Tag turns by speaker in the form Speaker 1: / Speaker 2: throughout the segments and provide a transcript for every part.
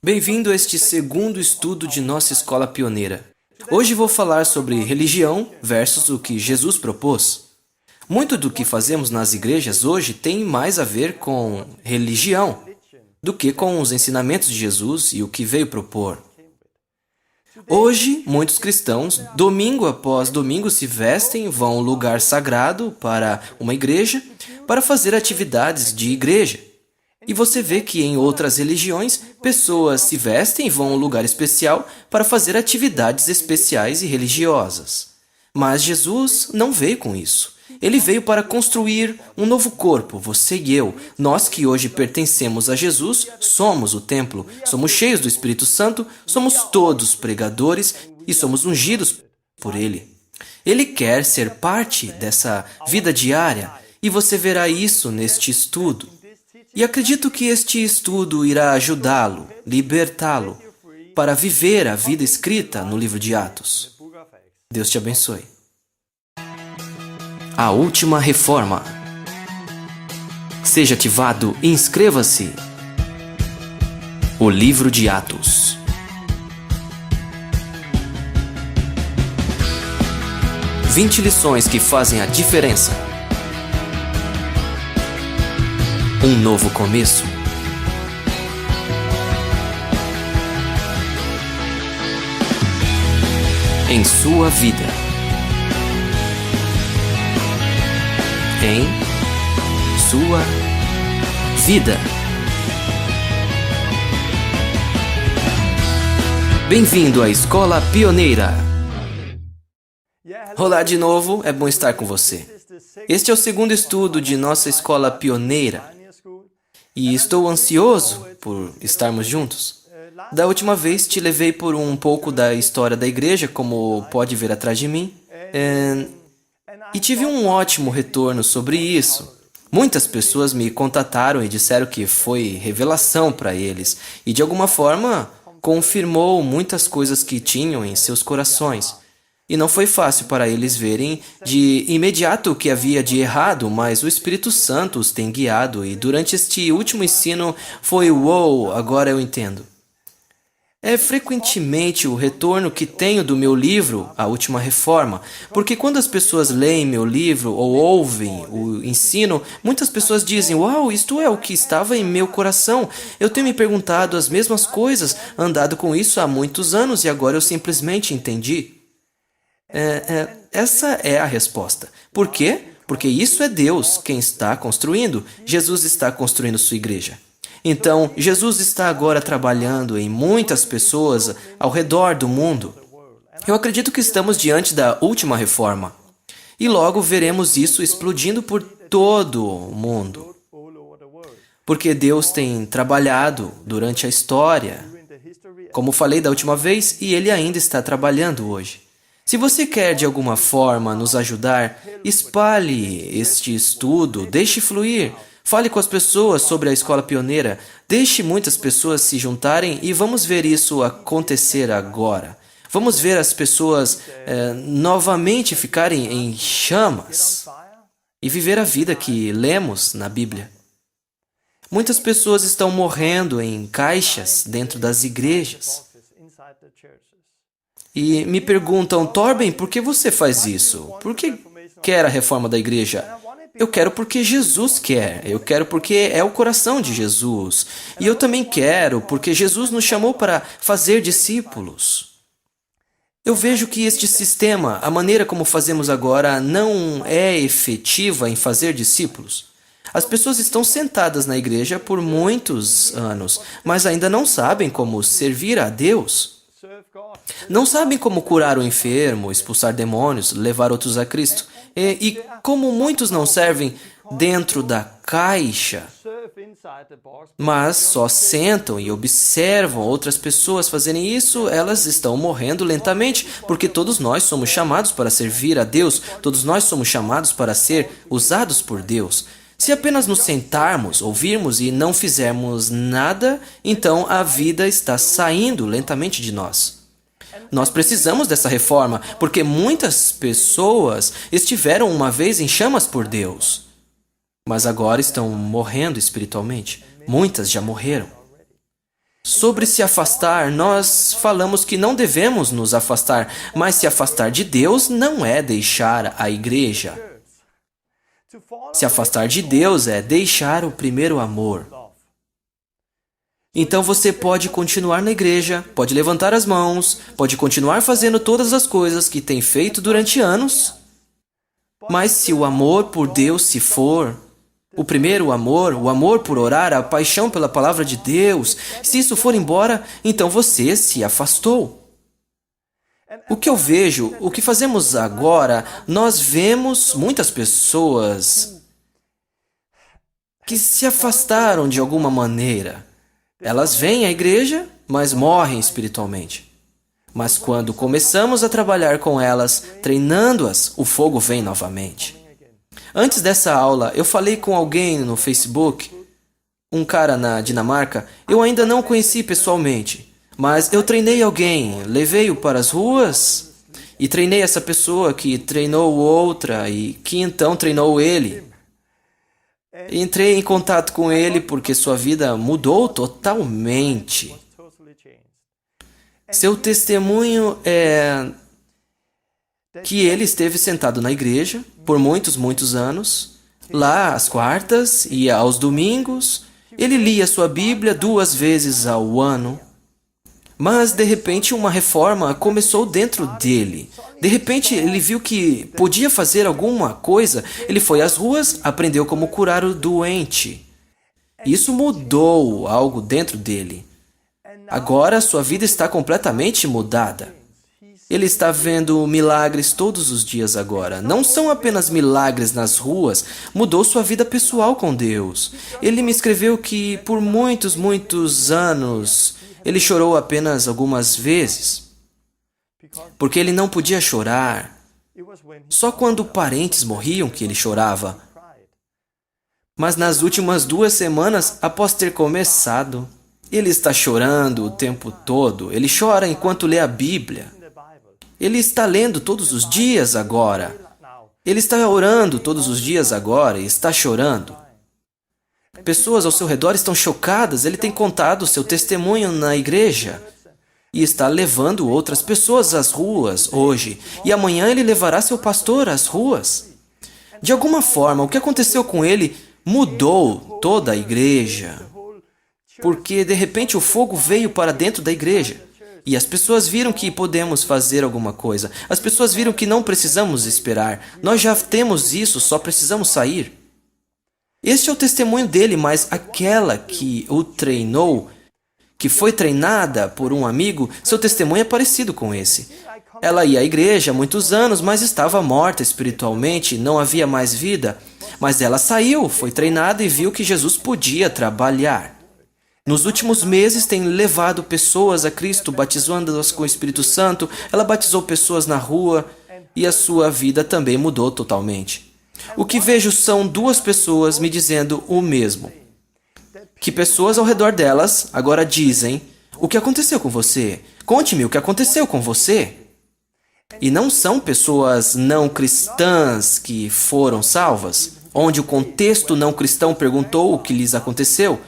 Speaker 1: Bem-vindo a este segundo estudo de nossa escola pioneira. Hoje vou falar sobre religião versus o que Jesus propôs. Muito do que fazemos nas igrejas hoje tem mais a ver com religião do que com os ensinamentos de Jesus e o que veio propor. Hoje, muitos cristãos, domingo após domingo, se vestem, vão ao lugar sagrado para uma igreja para fazer atividades de igreja. E você vê que em outras religiões, pessoas se vestem e vão a um lugar especial para fazer atividades especiais e religiosas. Mas Jesus não veio com isso. Ele veio para construir um novo corpo, você e eu. Nós que hoje pertencemos a Jesus, somos o templo, somos cheios do Espírito Santo, somos todos pregadores e somos ungidos por Ele. Ele quer ser parte dessa vida diária e você verá isso neste estudo. E acredito que este estudo irá ajudá-lo, libertá-lo, para viver a vida escrita no livro de Atos. Deus te abençoe. A Última Reforma. Seja ativado e inscreva-se. O livro de Atos. Vinte lições que fazem a diferença. Um novo começo. Em sua vida. Em sua vida. Bem-vindo à Escola Pioneira. Olá de novo, é bom estar com você. Este é o segundo estudo de nossa Escola Pioneira. E estou ansioso por estarmos juntos. Da última vez te levei por um pouco da história da igreja, como pode ver atrás de mim. E tive um ótimo retorno sobre isso. Muitas pessoas me contataram e disseram que foi revelação para eles. E de alguma forma confirmou muitas coisas que tinham em seus corações. E não foi fácil para eles verem de imediato o que havia de errado, mas o Espírito Santo os tem guiado e durante este último ensino foi uou, agora eu entendo. É frequentemente o retorno que tenho do meu livro, A Última Reforma, porque quando as pessoas leem meu livro ou ouvem o ensino, muitas pessoas dizem, uau, isto é o que estava em meu coração. Eu tenho me perguntado as mesmas coisas, andado com isso há muitos anos e agora eu simplesmente entendi. Essa é a resposta. Por quê? Porque isso é Deus quem está construindo. Jesus está construindo sua igreja. Então, Jesus está agora trabalhando em muitas pessoas ao redor do mundo. Eu acredito que estamos diante da última reforma. E logo veremos isso explodindo por todo o mundo. Porque Deus tem trabalhado durante a história, como falei da última vez, e Ele ainda está trabalhando hoje. Se você quer de alguma forma nos ajudar, espalhe este estudo, deixe fluir. Fale com as pessoas sobre a Escola Pioneira, deixe muitas pessoas se juntarem e vamos ver isso acontecer agora. Vamos ver as pessoas novamente ficarem em chamas e viver a vida que lemos na Bíblia. Muitas pessoas estão morrendo em caixas dentro das igrejas. E me perguntam, Torben, por que você faz isso? Por que quer a reforma da igreja? Eu quero porque Jesus quer. Eu quero porque é o coração de Jesus. E eu também quero porque Jesus nos chamou para fazer discípulos. Eu vejo que este sistema, a maneira como fazemos agora, não é efetiva em fazer discípulos. As pessoas estão sentadas na igreja por muitos anos, mas ainda não sabem como servir a Deus. Não sabem como curar o enfermo, expulsar demônios, levar outros a Cristo. E como muitos não servem dentro da caixa, mas só sentam e observam outras pessoas fazerem isso, elas estão morrendo lentamente, porque todos nós somos chamados para servir a Deus, todos nós somos chamados para ser usados por Deus. Se apenas nos sentarmos, ouvirmos e não fizermos nada, então a vida está saindo lentamente de nós. Nós precisamos dessa reforma, porque muitas pessoas estiveram uma vez em chamas por Deus, mas agora estão morrendo espiritualmente. Muitas já morreram. Sobre se afastar, nós falamos que não devemos nos afastar, mas se afastar de Deus não é deixar a igreja. Se afastar de Deus é deixar o primeiro amor. Então você pode continuar na igreja, pode levantar as mãos, pode continuar fazendo todas as coisas que tem feito durante anos, mas se o amor por Deus se for, o primeiro amor, o amor por orar, a paixão pela palavra de Deus, se isso for embora, então você se afastou. O que eu vejo, o que fazemos agora, nós vemos muitas pessoas que se afastaram de alguma maneira. Elas vêm à igreja, mas morrem espiritualmente. Mas quando começamos a trabalhar com elas, treinando-as, o fogo vem novamente. Antes dessa aula, eu falei com alguém no Facebook, um cara na Dinamarca. Eu ainda não o conheci pessoalmente, mas eu treinei alguém, levei-o para as ruas e treinei essa pessoa que treinou outra e que então treinou ele. Entrei em contato com ele porque sua vida mudou totalmente. Seu testemunho é que ele esteve sentado na igreja por muitos anos, lá às quartas e aos domingos. Ele lia sua Bíblia 2 vezes ao ano. Mas, de repente, uma reforma começou dentro dele. De repente, ele viu que podia fazer alguma coisa. Ele foi às ruas, aprendeu como curar o doente. Isso mudou algo dentro dele. Agora, sua vida está completamente mudada. Ele está vendo milagres todos os dias agora. Não são apenas milagres nas ruas. Mudou sua vida pessoal com Deus. Ele me escreveu que por muitos anos ele chorou apenas algumas vezes, porque ele não podia chorar. Só quando parentes morriam que ele chorava. Mas nas últimas 2 semanas, após ter começado, ele está chorando o tempo todo. Ele chora enquanto lê a Bíblia. Ele está lendo todos os dias agora. Ele está orando todos os dias agora e está chorando. Pessoas ao seu redor estão chocadas. Ele tem contado seu testemunho na igreja e está levando outras pessoas às ruas hoje. E amanhã ele levará seu pastor às ruas. De alguma forma, o que aconteceu com ele mudou toda a igreja. Porque de repente o fogo veio para dentro da igreja. E as pessoas viram que podemos fazer alguma coisa. As pessoas viram que não precisamos esperar. Nós já temos isso, só precisamos sair. Este é o testemunho dele, mas aquela que o treinou, que foi treinada por um amigo, seu testemunho é parecido com esse. Ela ia à igreja há muitos anos, mas estava morta espiritualmente, não havia mais vida. Mas ela saiu, foi treinada e viu que Jesus podia trabalhar. Nos últimos meses tem levado pessoas a Cristo, batizando-as com o Espírito Santo. Ela batizou pessoas na rua e a sua vida também mudou totalmente. O que vejo são 2 pessoas me dizendo o mesmo. Que pessoas ao redor delas agora dizem: o que aconteceu com você? Conte-me o que aconteceu com você. E não são pessoas não cristãs que foram salvas, onde o contexto não cristão perguntou o que lhes aconteceu.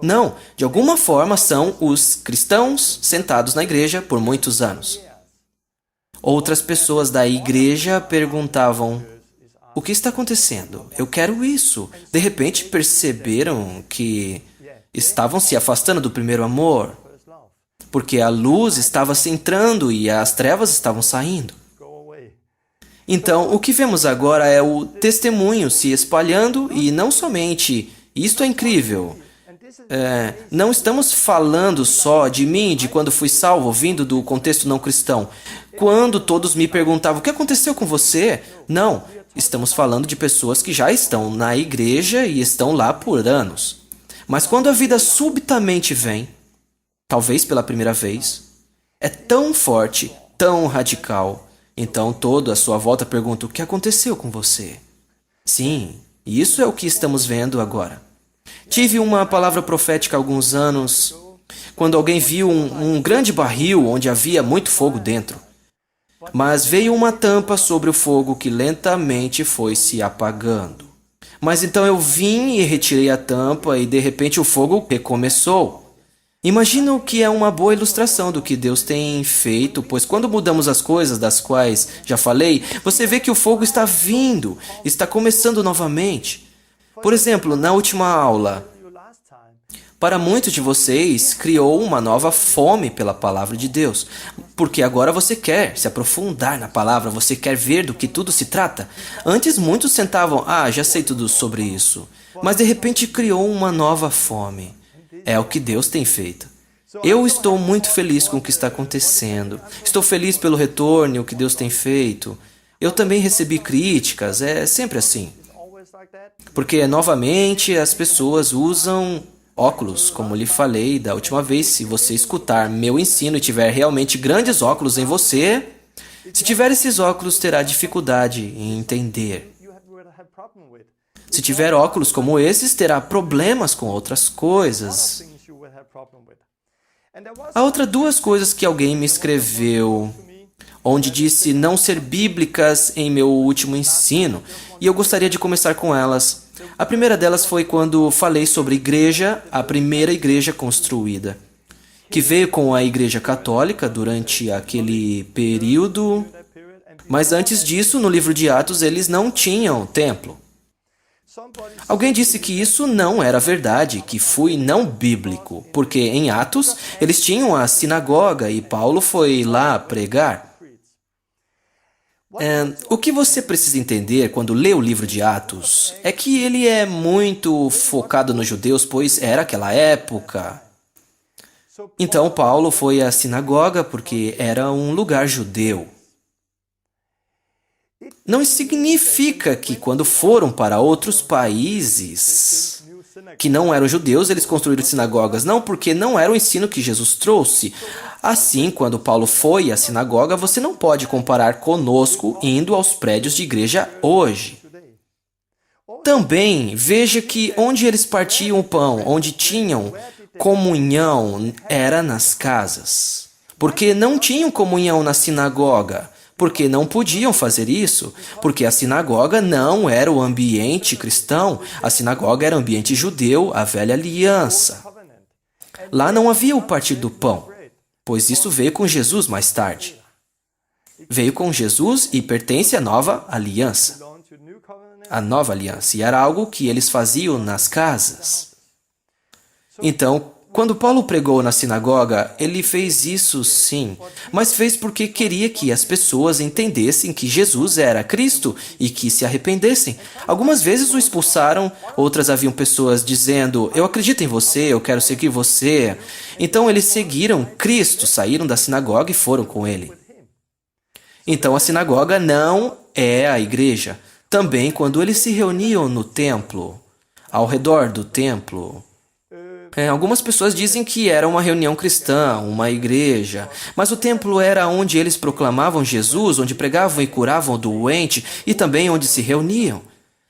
Speaker 1: Não, de alguma forma são os cristãos sentados na igreja por muitos anos. Outras pessoas da igreja perguntavam: o que está acontecendo? Eu quero isso. De repente perceberam que estavam se afastando do primeiro amor, porque a luz estava se entrando e as trevas estavam saindo. Então, o que vemos agora é o testemunho se espalhando e não somente, isto é incrível, não estamos falando só de mim, de quando fui salvo, vindo do contexto não cristão. Quando todos me perguntavam, o que aconteceu com você? Não, estamos falando de pessoas que já estão na igreja e estão lá por anos. Mas quando a vida subitamente vem, talvez pela primeira vez, é tão forte, tão radical. Então todo à sua volta pergunta, o que aconteceu com você? Sim, isso é o que estamos vendo agora. Tive uma palavra profética há alguns anos, quando alguém viu um grande barril onde havia muito fogo dentro. Mas veio uma tampa sobre o fogo que lentamente foi se apagando. Mas então eu vim e retirei a tampa e de repente o fogo recomeçou. Imagino que é uma boa ilustração do que Deus tem feito, pois quando mudamos as coisas das quais já falei, você vê que o fogo está vindo, está começando novamente. Por exemplo, na última aula, para muitos de vocês, criou uma nova fome pela palavra de Deus, porque agora você quer se aprofundar na palavra, você quer ver do que tudo se trata. Antes muitos sentavam, já sei tudo sobre isso, mas de repente criou uma nova fome. É o que Deus tem feito. Eu estou muito feliz com o que está acontecendo. Estou feliz pelo retorno e o que Deus tem feito. Eu também recebi críticas, é sempre assim. Porque, novamente, as pessoas usam óculos, como lhe falei da última vez. Se você escutar meu ensino e tiver realmente grandes óculos em você, se tiver esses óculos, terá dificuldade em entender. Se tiver óculos como esses, terá problemas com outras coisas. Há outras duas coisas que alguém me escreveu, onde disse não ser bíblicas em meu último ensino, e eu gostaria de começar com elas. A primeira delas foi quando falei sobre igreja, a primeira igreja construída, que veio com a Igreja Católica durante aquele período, mas antes disso, no livro de Atos, eles não tinham templo. Alguém disse que isso não era verdade, que fui não bíblico, porque em Atos eles tinham a sinagoga e Paulo foi lá pregar. O que você precisa entender quando lê o livro de Atos é que ele é muito focado nos judeus, pois era aquela época. Então Paulo foi à sinagoga porque era um lugar judeu. Não significa que quando foram para outros países que não eram judeus, eles construíram sinagogas. Não, porque não era o ensino que Jesus trouxe. Assim, quando Paulo foi à sinagoga, você não pode comparar conosco indo aos prédios de igreja hoje. Também veja que onde eles partiam o pão, onde tinham comunhão, era nas casas. Porque não tinham comunhão na sinagoga. Porque não podiam fazer isso, porque a sinagoga não era o ambiente cristão, a sinagoga era o ambiente judeu, a velha aliança. Lá não havia o partir do pão, pois isso veio com Jesus mais tarde. Veio com Jesus e pertence à nova aliança. A nova aliança, e era algo que eles faziam nas casas. Então, quando Paulo pregou na sinagoga, ele fez isso sim, mas fez porque queria que as pessoas entendessem que Jesus era Cristo e que se arrependessem. Algumas vezes o expulsaram, outras haviam pessoas dizendo, eu acredito em você, eu quero seguir você. Então eles seguiram Cristo, saíram da sinagoga e foram com ele. Então a sinagoga não é a igreja. Também quando eles se reuniam no templo, ao redor do templo, algumas pessoas dizem que era uma reunião cristã, uma igreja, mas o templo era onde eles proclamavam Jesus, onde pregavam e curavam o doente e também onde se reuniam.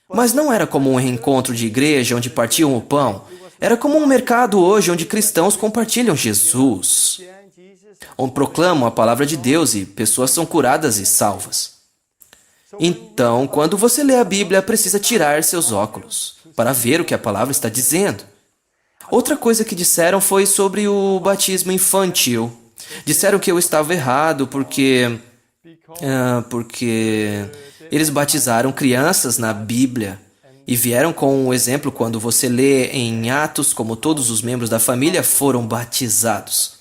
Speaker 1: Mas não era como um reencontro de igreja onde partiam o pão. Era como um mercado hoje onde cristãos compartilham Jesus, onde proclamam a palavra de Deus e pessoas são curadas e salvas. Então, quando você lê a Bíblia, precisa tirar seus óculos para ver o que a palavra está dizendo. Outra coisa que disseram foi sobre o batismo infantil. Disseram que eu estava errado porque eles batizaram crianças na Bíblia e vieram com um exemplo quando você lê em Atos como todos os membros da família foram batizados.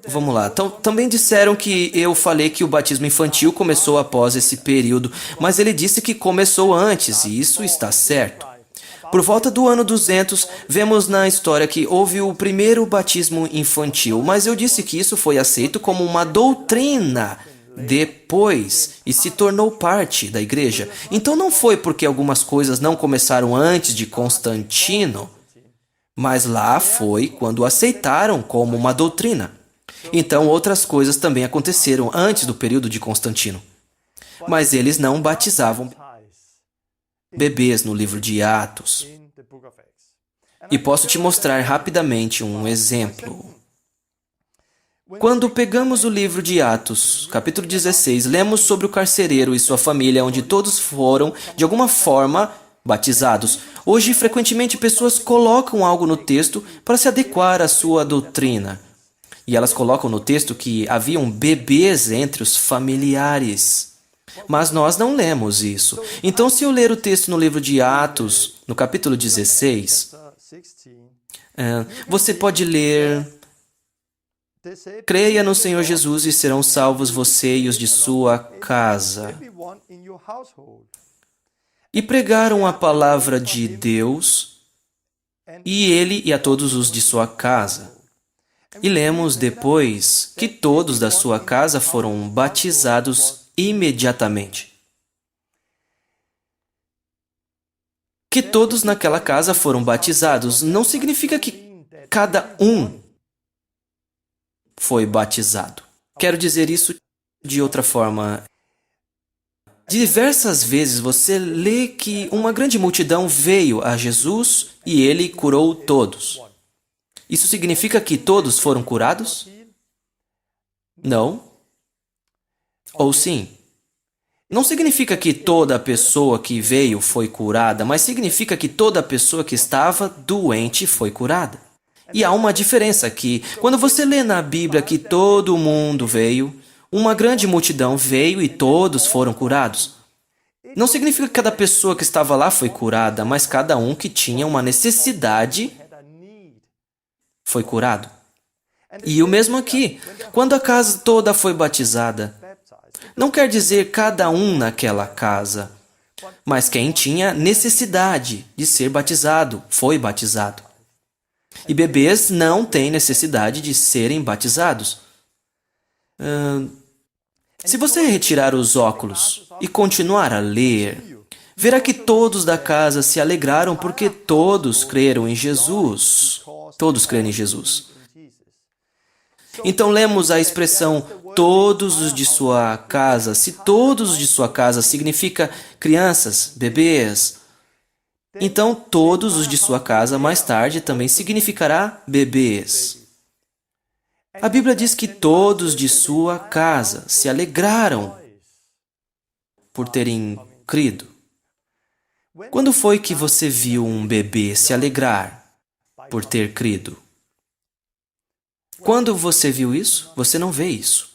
Speaker 1: Vamos lá. Também disseram que eu falei que o batismo infantil começou após esse período, mas ele disse que começou antes e isso está certo. Por volta do ano 200, vemos na história que houve o primeiro batismo infantil, mas eu disse que isso foi aceito como uma doutrina depois e se tornou parte da igreja. Então não foi porque algumas coisas não começaram antes de Constantino, mas lá foi quando aceitaram como uma doutrina. Então outras coisas também aconteceram antes do período de Constantino. Mas eles não batizavam bebês no livro de Atos. E posso te mostrar rapidamente um exemplo. Quando pegamos o livro de Atos, capítulo 16, lemos sobre o carcereiro e sua família, onde todos foram, de alguma forma, batizados. Hoje, frequentemente, pessoas colocam algo no texto para se adequar à sua doutrina. E elas colocam no texto que haviam bebês entre os familiares. Mas nós não lemos isso. Então, se eu ler o texto no livro de Atos, no capítulo 16, você pode ler: creia no Senhor Jesus e serão salvos você e os de sua casa. E pregaram a palavra de Deus, e ele e a todos os de sua casa. E lemos depois que todos da sua casa foram batizados imediatamente. Que todos naquela casa foram batizados não significa que cada um foi batizado. Quero dizer isso de outra forma. Diversas vezes você lê que uma grande multidão veio a Jesus e ele curou todos. Isso significa que todos foram curados? Não. Ou sim? Não significa que toda pessoa que veio foi curada, mas significa que toda pessoa que estava doente foi curada. E há uma diferença aqui. Quando você lê na Bíblia que todo mundo veio, uma grande multidão veio e todos foram curados, não significa que cada pessoa que estava lá foi curada, mas cada um que tinha uma necessidade foi curado. E o mesmo aqui. Quando a casa toda foi batizada, não quer dizer cada um naquela casa, mas quem tinha necessidade de ser batizado foi batizado. E bebês não têm necessidade de serem batizados. Se você retirar os óculos e continuar a ler, verá que todos da casa se alegraram porque todos creram em Jesus. Todos creem em Jesus. Então lemos a expressão todos os de sua casa. Se todos os de sua casa significa crianças, bebês, então todos os de sua casa mais tarde também significará bebês. A Bíblia diz que todos de sua casa se alegraram por terem crido. Quando foi que você viu um bebê se alegrar por ter crido? Quando você viu isso, você não vê isso.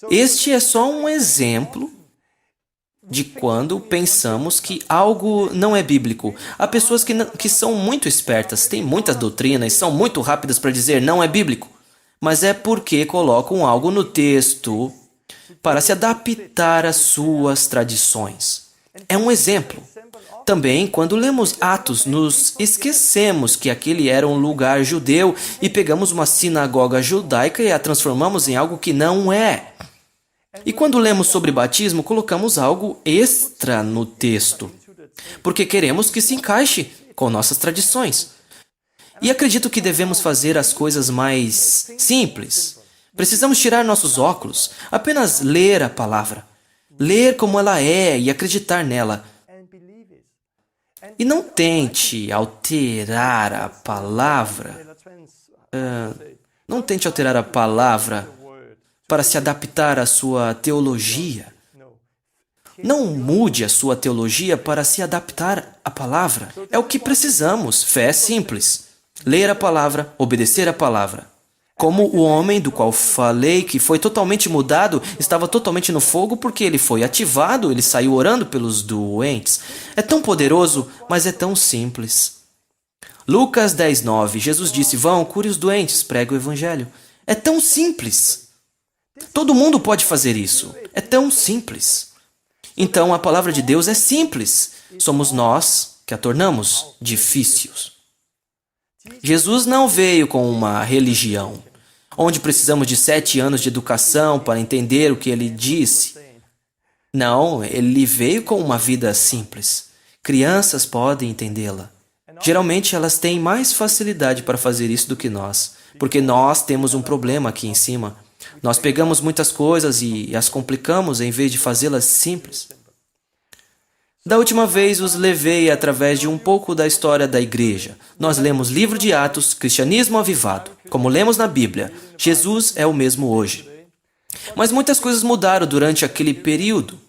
Speaker 1: Este é só um exemplo de quando pensamos que algo não é bíblico. Há pessoas que são muito espertas, têm muitas doutrinas e são muito rápidas para dizer não é bíblico. Mas é porque colocam algo no texto para se adaptar às suas tradições. É um exemplo. Também, quando lemos Atos, nos esquecemos que aquele era um lugar judeu e pegamos uma sinagoga judaica e a transformamos em algo que não é. E quando lemos sobre batismo, colocamos algo extra no texto, porque queremos que se encaixe com nossas tradições. E acredito que devemos fazer as coisas mais simples. Precisamos tirar nossos óculos, apenas ler a palavra, ler como ela é e acreditar nela. E não tente alterar a palavra. Não tente alterar a palavra para se adaptar à sua teologia. Não mude a sua teologia para se adaptar à palavra. É o que precisamos. Fé simples. Ler a palavra, obedecer a palavra. Como o homem do qual falei que foi totalmente mudado, estava totalmente no fogo porque ele foi ativado, ele saiu orando pelos doentes. É tão poderoso, mas é tão simples. Lucas 10:9, Jesus disse, vão, cure os doentes, pregue o evangelho. É tão simples. Todo mundo pode fazer isso. É tão simples. Então a palavra de Deus é simples. Somos nós que a tornamos difícil. Jesus não veio com uma religião, onde precisamos de 7 anos de educação para entender o que ele disse. Não, ele veio com uma vida simples. Crianças podem entendê-la. Geralmente elas têm mais facilidade para fazer isso do que nós, porque nós temos um problema aqui em cima. Nós pegamos muitas coisas e as complicamos em vez de fazê-las simples. Da última vez os levei através de um pouco da história da igreja. Nós lemos livro de Atos, cristianismo avivado. Como lemos na Bíblia, Jesus é o mesmo hoje. Mas muitas coisas mudaram durante aquele período.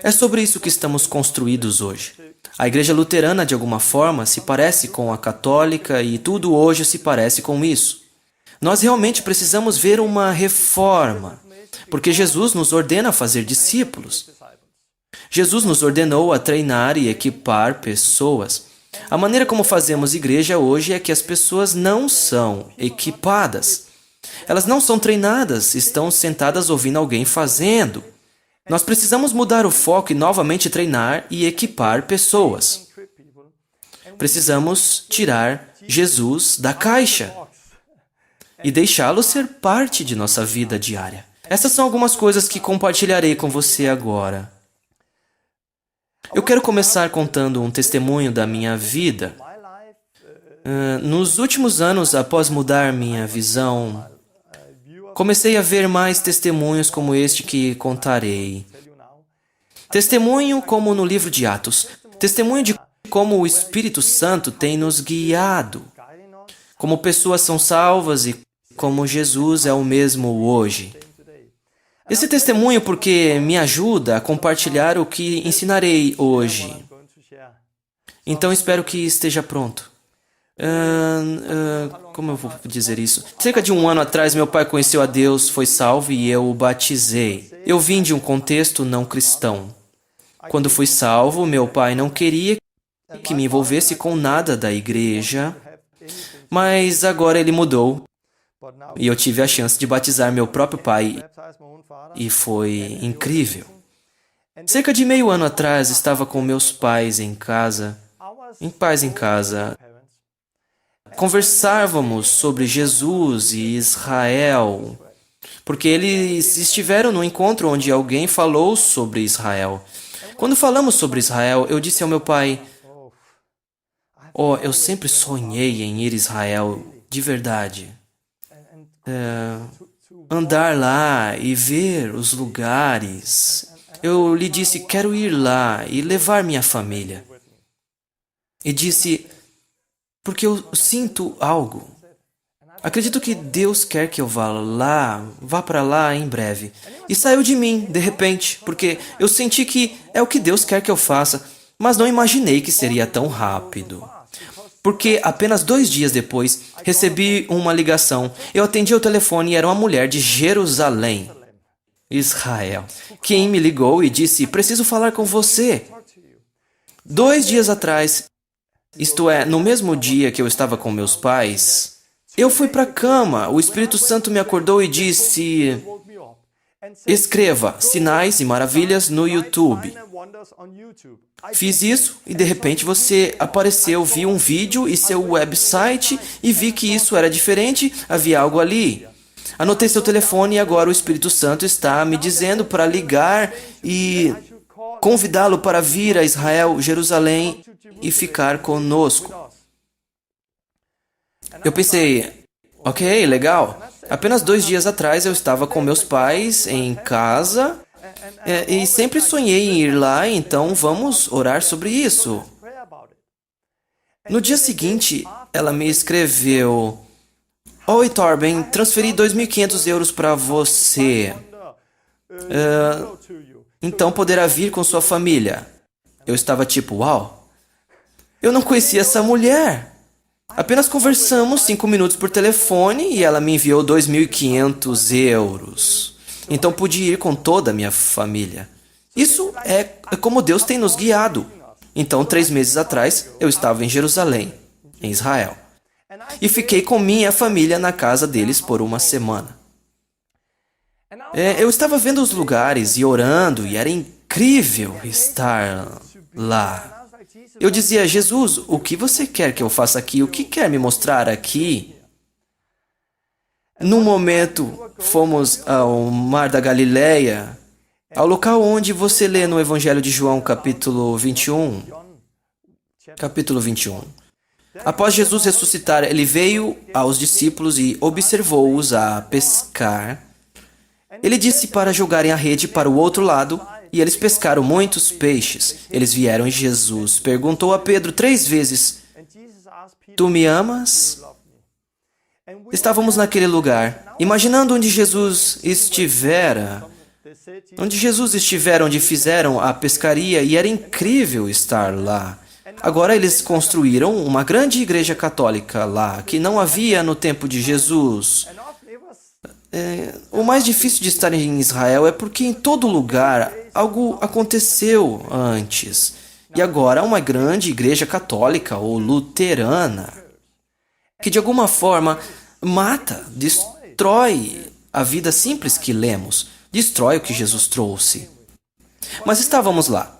Speaker 1: É sobre isso que estamos construídos hoje. A Igreja Luterana, de alguma forma, se parece com a católica e tudo hoje se parece com isso. Nós realmente precisamos ver uma reforma, porque Jesus nos ordena a fazer discípulos. Jesus nos ordenou a treinar e equipar pessoas. A maneira como fazemos igreja hoje é que as pessoas não são equipadas. Elas não são treinadas, estão sentadas ouvindo alguém fazendo. Nós precisamos mudar o foco e novamente treinar e equipar pessoas. Precisamos tirar Jesus da caixa e deixá-lo ser parte de nossa vida diária. Essas são algumas coisas que compartilharei com você agora. Eu quero começar contando um testemunho da minha vida. Nos últimos anos, após mudar minha visão, comecei a ver mais testemunhos como este que contarei. Testemunho como no livro de Atos. Testemunho de como o Espírito Santo tem nos guiado. Como pessoas são salvas e como Jesus é o mesmo hoje. Esse testemunho porque me ajuda a compartilhar o que ensinarei hoje. Então espero que esteja pronto. Como eu vou dizer isso? Cerca de um ano atrás, meu pai conheceu a Deus, foi salvo e eu o batizei. Eu vim de um contexto não cristão. Quando fui salvo, meu pai não queria que me envolvesse com nada da igreja, mas agora ele mudou e eu tive a chance de batizar meu próprio pai e foi incrível. Cerca de meio ano atrás, estava com meus pais em casa, em paz em casa. Conversávamos sobre Jesus e Israel, porque eles estiveram no encontro onde alguém falou sobre Israel. Quando falamos sobre Israel, eu disse ao meu pai, eu sempre sonhei em ir a Israel, de verdade. Andar lá e ver os lugares. Eu lhe disse, quero ir lá e levar minha família. E disse, porque eu sinto algo. Acredito que Deus quer que eu vá para lá em breve. E saiu de mim, de repente, porque eu senti que é o que Deus quer que eu faça, mas não imaginei que seria tão rápido. Porque apenas 2 dias depois, recebi uma ligação. Eu atendi o telefone e era uma mulher de Jerusalém, Israel, quem me ligou e disse, preciso falar com você. 2 dias atrás, isto é, no mesmo dia que eu estava com meus pais, eu fui para a cama, o Espírito Santo me acordou e disse, escreva sinais e maravilhas no YouTube. Fiz isso e de repente você apareceu, vi um vídeo e seu website e vi que isso era diferente, havia algo ali. Anotei seu telefone e agora o Espírito Santo está me dizendo para ligar e convidá-lo para vir a Israel, Jerusalém e ficar conosco. Eu pensei, ok, legal. Apenas 2 dias atrás eu estava com meus pais em casa e sempre sonhei em ir lá, então vamos orar sobre isso. No dia seguinte, ela me escreveu, oi Torben, transferi 2.500 euros para você. Então poderá vir com sua família. Eu estava tipo, uau. Eu não conhecia essa mulher. Apenas conversamos 5 minutos por telefone e ela me enviou 2.500 euros. Então pude ir com toda a minha família. Isso é como Deus tem nos guiado. Então, 3 meses atrás, eu estava em Jerusalém, em Israel. E fiquei com minha família na casa deles por uma semana. Eu estava vendo os lugares e orando e era incrível estar lá. Eu dizia, Jesus, o que você quer que eu faça aqui? O que quer me mostrar aqui? Num momento, fomos ao Mar da Galileia, ao local onde você lê no Evangelho de João, capítulo 21. Capítulo 21. Após Jesus ressuscitar, ele veio aos discípulos e observou-os a pescar. Ele disse para jogarem a rede para o outro lado, e eles pescaram muitos peixes. Eles vieram e Jesus perguntou a Pedro 3 vezes, tu me amas? Estávamos naquele lugar, imaginando onde Jesus estivera. onde Jesus estiveram, onde fizeram a pescaria, e era incrível estar lá. Agora eles construíram uma grande igreja católica lá, que não havia no tempo de Jesus. O mais difícil de estar em Israel é porque em todo lugar algo aconteceu antes. E agora uma grande igreja católica ou luterana, que de alguma forma mata, destrói a vida simples que lemos, destrói o que Jesus trouxe. Mas estávamos lá.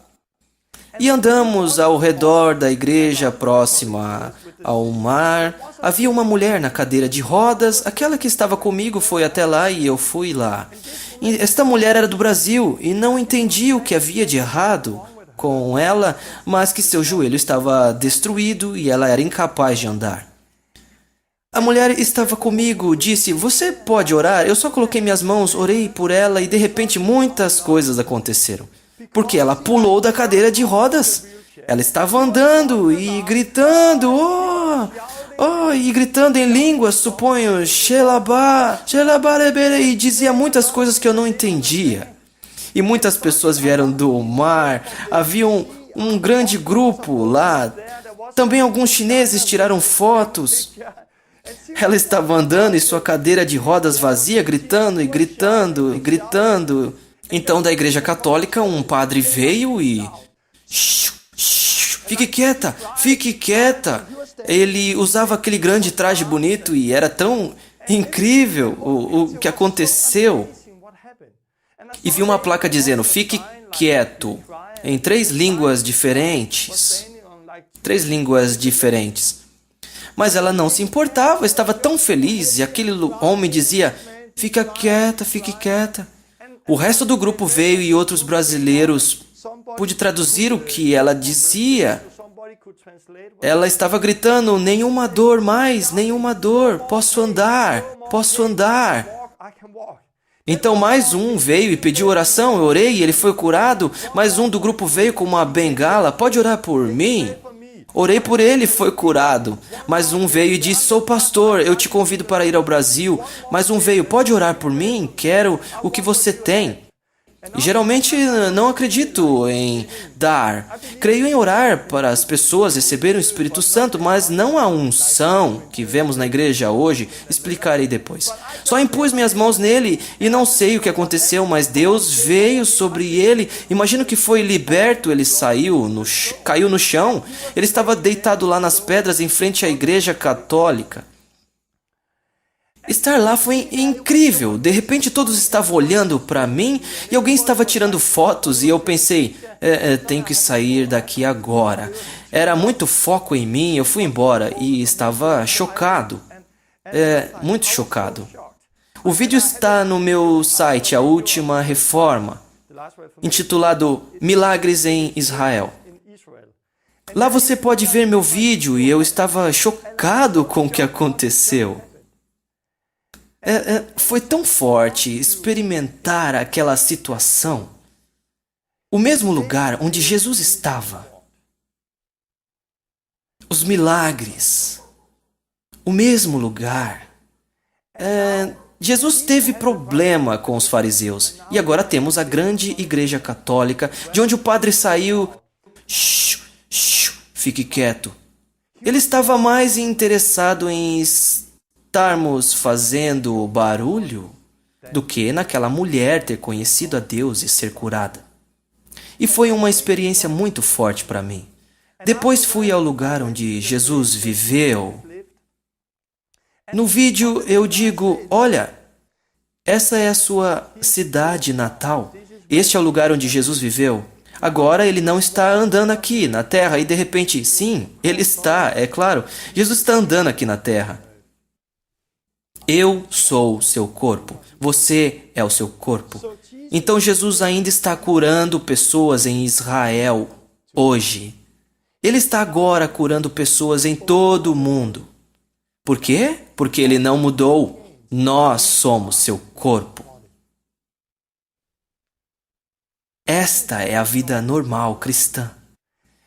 Speaker 1: E andamos ao redor da igreja próxima ao mar. Havia uma mulher na cadeira de rodas. Aquela que estava comigo foi até lá e eu fui lá. E esta mulher era do Brasil e não entendia o que havia de errado com ela, mas que seu joelho estava destruído e ela era incapaz de andar. A mulher estava comigo, disse, você pode orar? Eu só coloquei minhas mãos, orei por ela e de repente muitas coisas aconteceram. Porque ela pulou da cadeira de rodas. Ela estava andando e gritando, e gritando em línguas, suponho, Xelabá, Xelabarebere, e dizia muitas coisas que eu não entendia. E muitas pessoas vieram do mar, havia um grande grupo lá. Também alguns chineses tiraram fotos. Ela estava andando em sua cadeira de rodas vazia, gritando e gritando e gritando. Então, da igreja católica, um padre veio e... Fique quieta, fique quieta. Ele usava aquele grande traje bonito e era tão incrível o que aconteceu. E vi uma placa dizendo, fique quieto, em 3 línguas diferentes. 3 línguas diferentes. Mas ela não se importava, estava tão feliz, e aquele homem dizia, fica quieta, fique quieta. O resto do grupo veio e outros brasileiros pude traduzir o que ela dizia. Ela estava gritando, nenhuma dor mais, nenhuma dor, posso andar, posso andar. Então mais um veio e pediu oração, eu orei e ele foi curado. Mais um do grupo veio com uma bengala, pode orar por mim? Orei por ele e foi curado. Mais um veio e disse, sou pastor, eu te convido para ir ao Brasil. Mais um veio, pode orar por mim? Quero o que você tem. E geralmente não acredito em dar. Creio em orar para as pessoas receberem o Espírito Santo, mas não a unção que vemos na igreja hoje. Explicarei depois. Só impus minhas mãos nele e não sei o que aconteceu, mas Deus veio sobre ele. Imagino que foi liberto, ele caiu no chão. Ele estava deitado lá nas pedras em frente à igreja católica. Estar lá foi incrível. De repente todos estavam olhando para mim e alguém estava tirando fotos e eu pensei, tenho que sair daqui agora. Era muito foco em mim, eu fui embora e estava chocado. Muito chocado. O vídeo está no meu site, A Última Reforma, intitulado Milagres em Israel. Lá você pode ver meu vídeo e eu estava chocado com o que aconteceu. Foi tão forte experimentar aquela situação. O mesmo lugar onde Jesus estava. Os milagres. O mesmo lugar. Jesus teve problema com os fariseus. E agora temos a grande igreja católica, de onde o padre saiu. Fique quieto. Ele estava mais interessado em estarmos fazendo barulho do que naquela mulher ter conhecido a Deus e ser curada. E foi uma experiência muito forte para mim. Depois fui ao lugar onde Jesus viveu. No vídeo eu digo, olha, essa é a sua cidade natal. Este é o lugar onde Jesus viveu. Agora ele não está andando aqui na terra e de repente, sim, ele está, é claro. Jesus está andando aqui na terra. Eu sou o seu corpo. Você é o seu corpo. Então Jesus ainda está curando pessoas em Israel hoje. Ele está agora curando pessoas em todo o mundo. Por quê? Porque ele não mudou. Nós somos seu corpo. Esta é a vida normal cristã.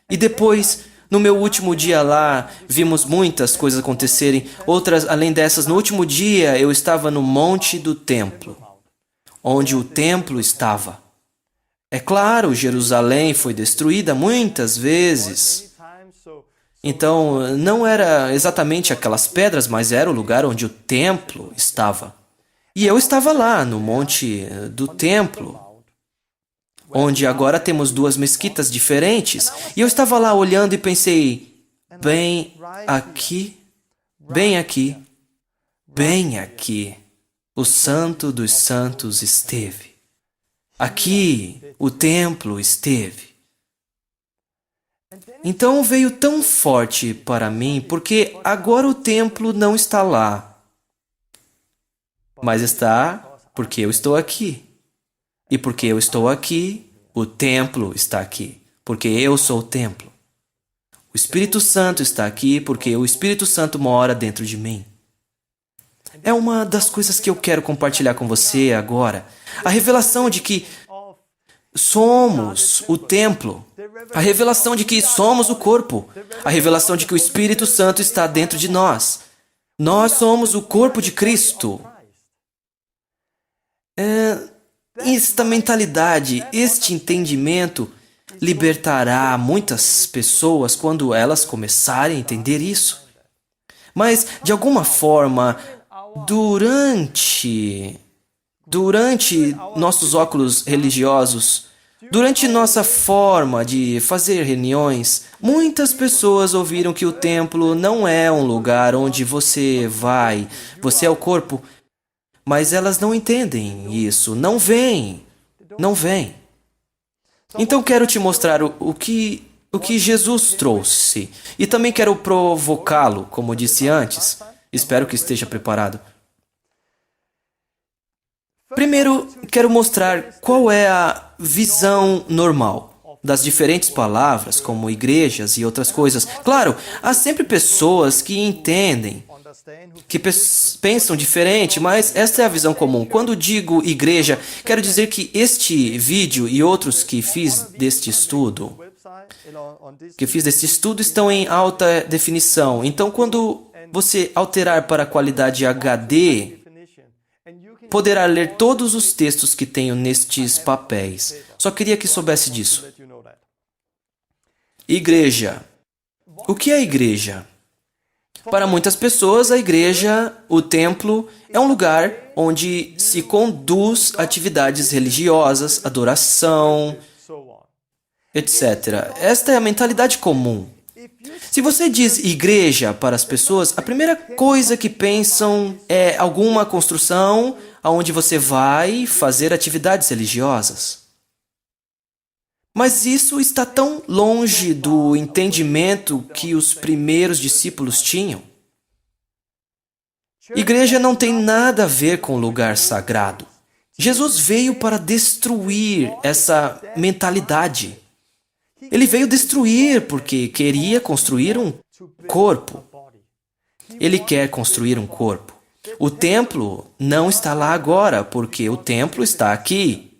Speaker 1: E depois, no meu último dia lá, vimos muitas coisas acontecerem. Outras, além dessas, no último dia eu estava no Monte do Templo, onde o templo estava. É claro, Jerusalém foi destruída muitas vezes. Então, não era exatamente aquelas pedras, mas era o lugar onde o templo estava. E eu estava lá, no Monte do Templo, onde agora temos duas mesquitas diferentes. E eu estava lá olhando e pensei, bem aqui, bem aqui, bem aqui, o Santo dos Santos esteve. Aqui, o templo esteve. Então veio tão forte para mim, porque agora o templo não está lá, mas está porque eu estou aqui. E porque eu estou aqui, o templo está aqui, porque eu sou o templo. O Espírito Santo está aqui porque o Espírito Santo mora dentro de mim. É uma das coisas que eu quero compartilhar com você agora. A revelação de que somos o templo. A revelação de que somos o corpo. A revelação de que o Espírito Santo está dentro de nós. Nós somos o corpo de Cristo. Esta mentalidade, este entendimento libertará muitas pessoas quando elas começarem a entender isso. Mas, de alguma forma, durante nossos óculos religiosos, durante nossa forma de fazer reuniões, muitas pessoas ouviram que o templo não é um lugar onde você vai, você é o corpo, mas elas não entendem isso, não veem. Então quero te mostrar o que Jesus trouxe e também quero provocá-lo, como disse antes. Espero que esteja preparado. Primeiro, quero mostrar qual é a visão normal das diferentes palavras, como igrejas e outras coisas. Claro, há sempre pessoas que entendem, que pensam diferente, mas esta é a visão comum. Quando digo igreja, quero dizer que este vídeo e outros que fiz deste estudo estão em alta definição. Então, quando você alterar para a qualidade HD, poderá ler todos os textos que tenho nestes papéis. Só queria que soubesse disso. Igreja. O que é igreja? Para muitas pessoas, a igreja, o templo, é um lugar onde se conduz atividades religiosas, adoração, etc. Esta é a mentalidade comum. Se você diz igreja para as pessoas, a primeira coisa que pensam é alguma construção aonde você vai fazer atividades religiosas. Mas isso está tão longe do entendimento que os primeiros discípulos tinham. Igreja não tem nada a ver com lugar sagrado. Jesus veio para destruir essa mentalidade. Ele veio destruir porque queria construir um corpo. Ele quer construir um corpo. O templo não está lá agora, porque o templo está aqui.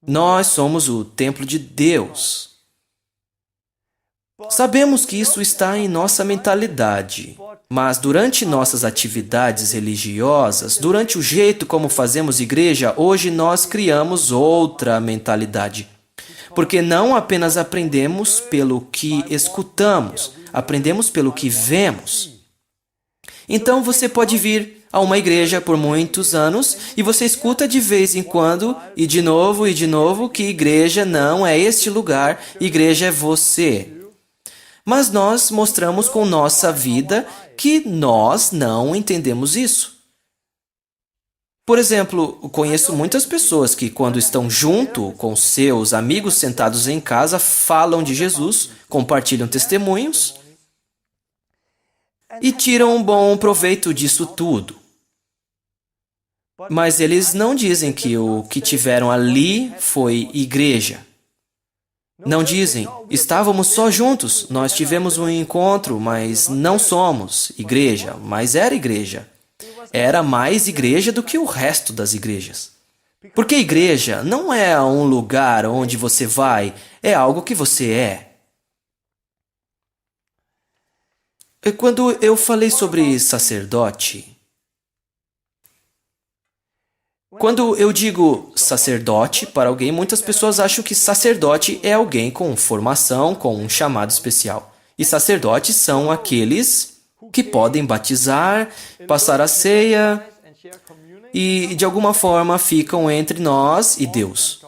Speaker 1: Nós somos o templo de Deus. Sabemos que isso está em nossa mentalidade, mas durante nossas atividades religiosas, durante o jeito como fazemos igreja, hoje nós criamos outra mentalidade. Porque não apenas aprendemos pelo que escutamos, aprendemos pelo que vemos. Então você pode vir a uma igreja por muitos anos e você escuta de vez em quando e de novo que igreja não é este lugar, igreja é você. Mas nós mostramos com nossa vida que nós não entendemos isso. Por exemplo, conheço muitas pessoas que, quando estão junto com seus amigos sentados em casa, falam de Jesus, compartilham testemunhos e tiram um bom proveito disso tudo. Mas eles não dizem que o que tiveram ali foi igreja. Não dizem, estávamos só juntos, nós tivemos um encontro, mas não somos igreja, mas era igreja. Era mais igreja do que o resto das igrejas. Porque igreja não é um lugar onde você vai, é algo que você é. Quando eu falei sobre sacerdote, Quando eu digo sacerdote para alguém, muitas pessoas acham que sacerdote é alguém com formação, com um chamado especial. E sacerdotes são aqueles que podem batizar, passar a ceia e, de alguma forma, ficam entre nós e Deus.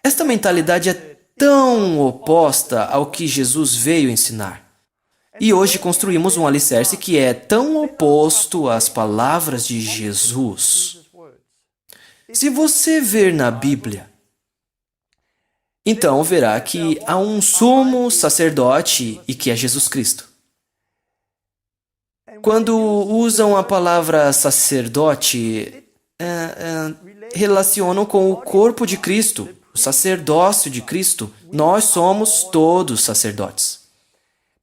Speaker 1: Esta mentalidade é tão oposta ao que Jesus veio ensinar. E hoje construímos um alicerce que é tão oposto às palavras de Jesus. Se você ver na Bíblia, então verá que há um sumo sacerdote e que é Jesus Cristo. Quando usam a palavra sacerdote, relacionam com o corpo de Cristo, o sacerdócio de Cristo. Nós somos todos sacerdotes.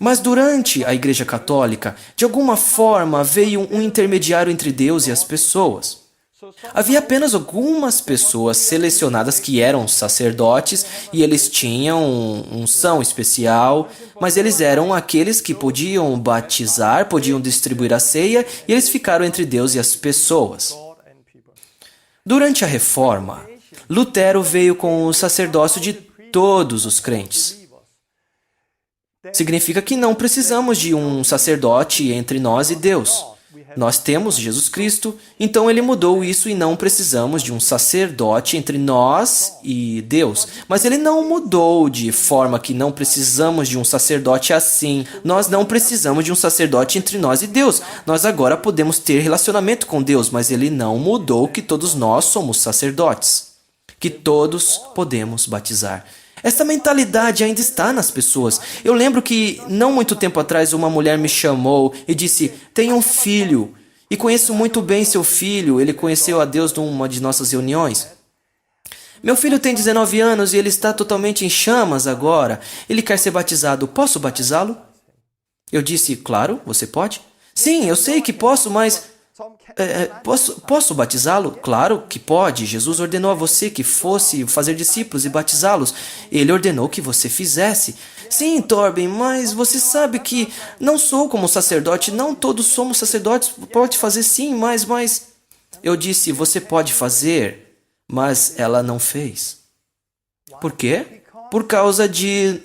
Speaker 1: Mas durante a Igreja Católica, de alguma forma veio um intermediário entre Deus e as pessoas. Havia apenas algumas pessoas selecionadas que eram sacerdotes e eles tinham unção especial, mas eles eram aqueles que podiam batizar, podiam distribuir a ceia e eles ficaram entre Deus e as pessoas. Durante a Reforma, Lutero veio com o sacerdócio de todos os crentes. Significa que não precisamos de um sacerdote entre nós e Deus. Nós temos Jesus Cristo, então ele mudou isso e não precisamos de um sacerdote entre nós e Deus. Mas ele não mudou de forma que não precisamos de um sacerdote assim. Nós não precisamos de um sacerdote entre nós e Deus. Nós agora podemos ter relacionamento com Deus, mas ele não mudou que todos nós somos sacerdotes, que todos podemos batizar. Essa mentalidade ainda está nas pessoas. Eu lembro que, não muito tempo atrás, uma mulher me chamou e disse: tenho um filho, e conheço muito bem seu filho, ele conheceu a Deus numa de nossas reuniões. Meu filho tem 19 anos e ele está totalmente em chamas agora. Ele quer ser batizado. Posso batizá-lo? Eu disse: claro, você pode. Sim, eu sei que posso, mas... Posso batizá-lo? Claro que pode. Jesus ordenou a você que fosse fazer discípulos e batizá-los. Ele ordenou que você fizesse. Sim, Torben, mas você sabe que não sou como sacerdote. Não todos somos sacerdotes. Pode fazer sim, mas... Eu disse: você pode fazer, mas ela não fez. Por quê? Por causa de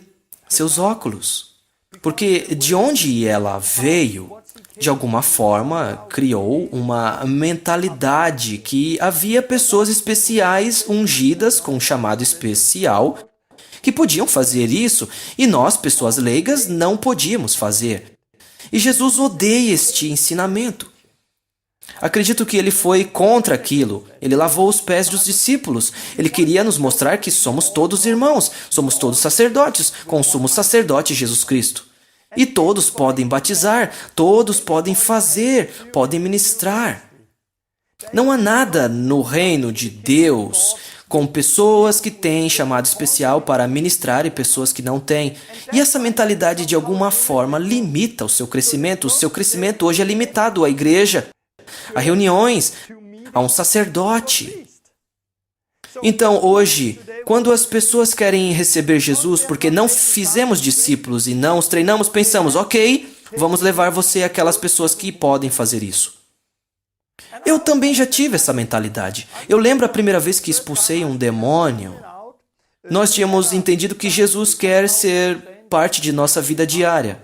Speaker 1: seus óculos. Porque de onde ela veio, de alguma forma, criou uma mentalidade que havia pessoas especiais ungidas com um chamado especial que podiam fazer isso e nós, pessoas leigas, não podíamos fazer. E Jesus odeia este ensinamento. Acredito que ele foi contra aquilo. Ele lavou os pés dos discípulos. Ele queria nos mostrar que somos todos irmãos, somos todos sacerdotes, com o sumo sacerdote Jesus Cristo. E todos podem batizar, todos podem fazer, podem ministrar. Não há nada no reino de Deus com pessoas que têm chamado especial para ministrar e pessoas que não têm. E essa mentalidade, de alguma forma, limita o seu crescimento. O seu crescimento hoje é limitado à igreja, a reuniões, a um sacerdote. Então, hoje, quando as pessoas querem receber Jesus porque não fizemos discípulos e não os treinamos, pensamos: ok, vamos levar você àquelas pessoas que podem fazer isso. Eu também já tive essa mentalidade. Eu lembro a primeira vez que expulsei um demônio. Nós tínhamos entendido que Jesus quer ser parte de nossa vida diária.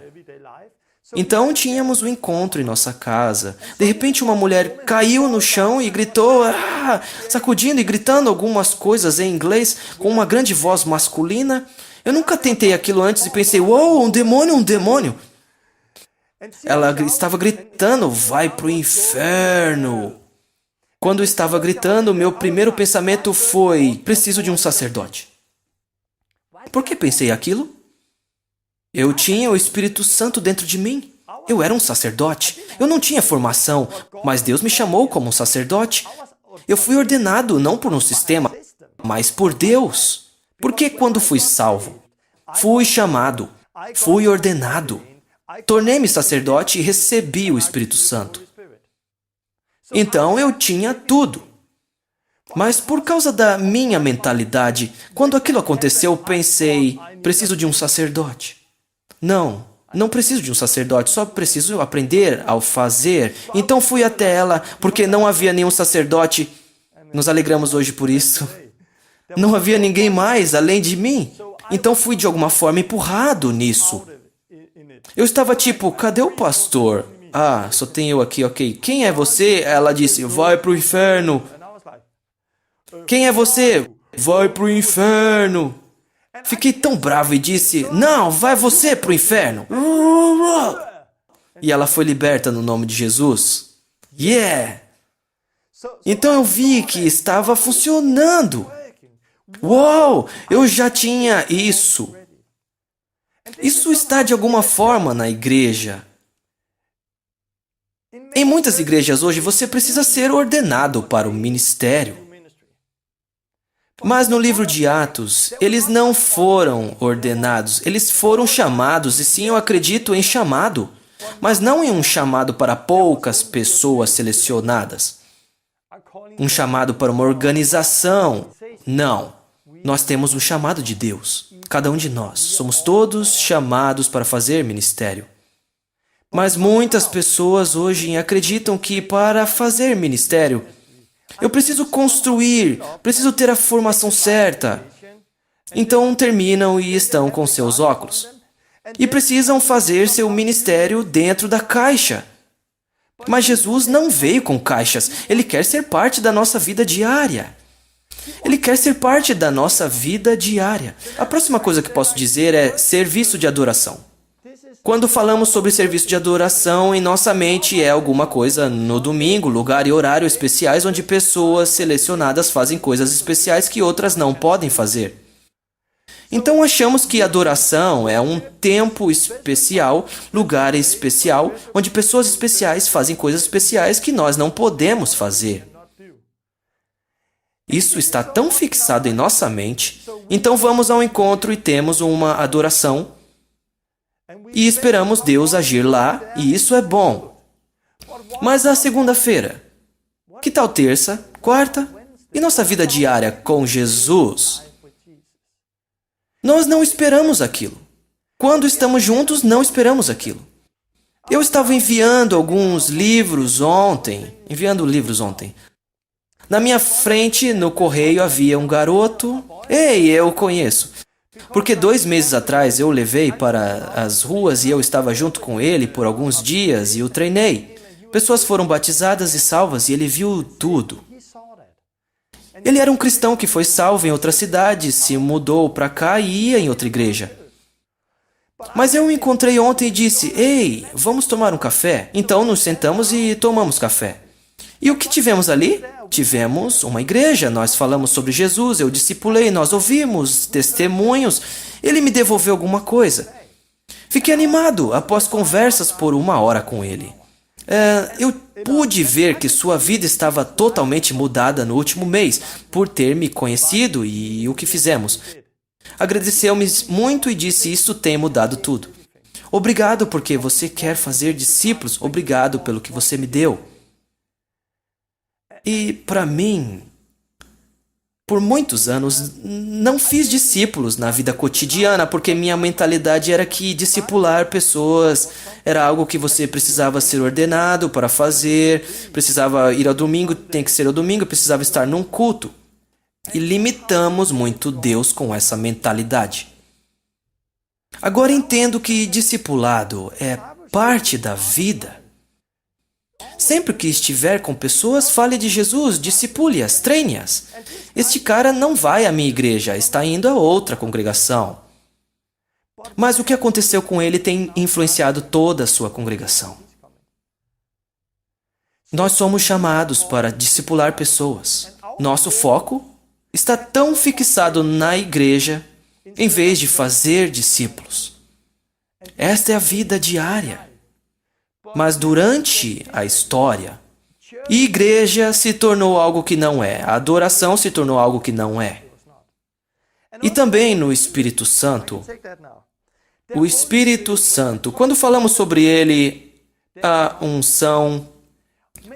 Speaker 1: Então tínhamos um encontro em nossa casa. De repente uma mulher caiu no chão e gritou, sacudindo e gritando algumas coisas em inglês com uma grande voz masculina. Eu nunca tentei aquilo antes e pensei: uou, um demônio, um demônio. Ela estava gritando: vai pro inferno. Quando estava gritando, meu primeiro pensamento foi: preciso de um sacerdote. Por que pensei aquilo? Eu tinha o Espírito Santo dentro de mim. Eu era um sacerdote. Eu não tinha formação, mas Deus me chamou como um sacerdote. Eu fui ordenado não por um sistema, mas por Deus. Porque quando fui salvo, fui chamado, fui ordenado, tornei-me sacerdote e recebi o Espírito Santo. Então eu tinha tudo. Mas por causa da minha mentalidade, quando aquilo aconteceu, pensei: preciso de um sacerdote. Não, Não preciso de um sacerdote, só preciso aprender ao fazer. Então fui até ela, porque não havia nenhum sacerdote. Nos alegramos hoje por isso. Não havia ninguém mais além de mim. Então fui de alguma forma empurrado nisso. Eu estava tipo, cadê o pastor? Ah, só tem eu aqui, ok. Quem é você? Ela disse, vai pro inferno. Quem é você? Vai pro inferno. Fiquei tão bravo e disse, não, vai você pro inferno. E ela foi liberta no nome de Jesus. Yeah! Então eu vi que estava funcionando. Uau! Eu já tinha isso. Isso está de alguma forma na igreja. Em muitas igrejas hoje você precisa ser ordenado para o ministério. Mas no livro de Atos, eles não foram ordenados, eles foram chamados, e sim eu acredito em chamado, mas não em um chamado para poucas pessoas selecionadas. Um chamado para uma organização. Não. Nós temos um chamado de Deus. Cada um de nós. Somos todos chamados para fazer ministério. Mas muitas pessoas hoje acreditam que para fazer ministério, eu preciso construir, preciso ter a formação certa. Então terminam e estão com seus óculos. E precisam fazer seu ministério dentro da caixa. Mas Jesus não veio com caixas. Ele quer ser parte da nossa vida diária. Ele quer ser parte da nossa vida diária. A próxima coisa que posso dizer é serviço de adoração. Quando falamos sobre serviço de adoração, em nossa mente é alguma coisa no domingo, lugar e horário especiais onde pessoas selecionadas fazem coisas especiais que outras não podem fazer. Então achamos que adoração é um tempo especial, lugar especial, onde pessoas especiais fazem coisas especiais que nós não podemos fazer. Isso está tão fixado em nossa mente, então vamos ao encontro e temos uma adoração e esperamos Deus agir lá, e isso é bom. Mas a segunda-feira? Que tal terça, quarta e nossa vida diária com Jesus? Nós não esperamos aquilo. Quando estamos juntos, não esperamos aquilo. Eu estava enviando livros ontem. Na minha frente, no correio, havia um garoto. Ei, eu o conheço. Porque 2 meses atrás eu o levei para as ruas e eu estava junto com ele por alguns dias e o treinei. Pessoas foram batizadas e salvas e ele viu tudo. Ele era um cristão que foi salvo em outra cidade, se mudou para cá e ia em outra igreja. Mas eu o encontrei ontem e disse, ei, vamos tomar um café? Então nos sentamos e tomamos café. E o que tivemos ali? Tivemos uma igreja, nós falamos sobre Jesus, eu discipulei, nós ouvimos testemunhos, ele me devolveu alguma coisa. Fiquei animado após conversas por 1 hora com ele. Eu pude ver que sua vida estava totalmente mudada no último mês, por ter me conhecido e o que fizemos. Agradeceu-me muito e disse, isso tem mudado tudo. Obrigado porque você quer fazer discípulos, obrigado pelo que você me deu. E, para mim, por muitos anos, não fiz discípulos na vida cotidiana, porque minha mentalidade era que discipular pessoas era algo que você precisava ser ordenado para fazer, precisava ir ao domingo, tem que ser ao domingo, precisava estar num culto. E limitamos muito Deus com essa mentalidade. Agora entendo que discipulado é parte da vida. Sempre que estiver com pessoas, fale de Jesus, discipule-as, treine-as. Este cara não vai à minha igreja, está indo a outra congregação. Mas o que aconteceu com ele tem influenciado toda a sua congregação. Nós somos chamados para discipular pessoas. Nosso foco está tão fixado na igreja, em vez de fazer discípulos. Esta é a vida diária. Mas durante a história, igreja se tornou algo que não é. A adoração se tornou algo que não é. E também no Espírito Santo. O Espírito Santo, quando falamos sobre ele, a unção,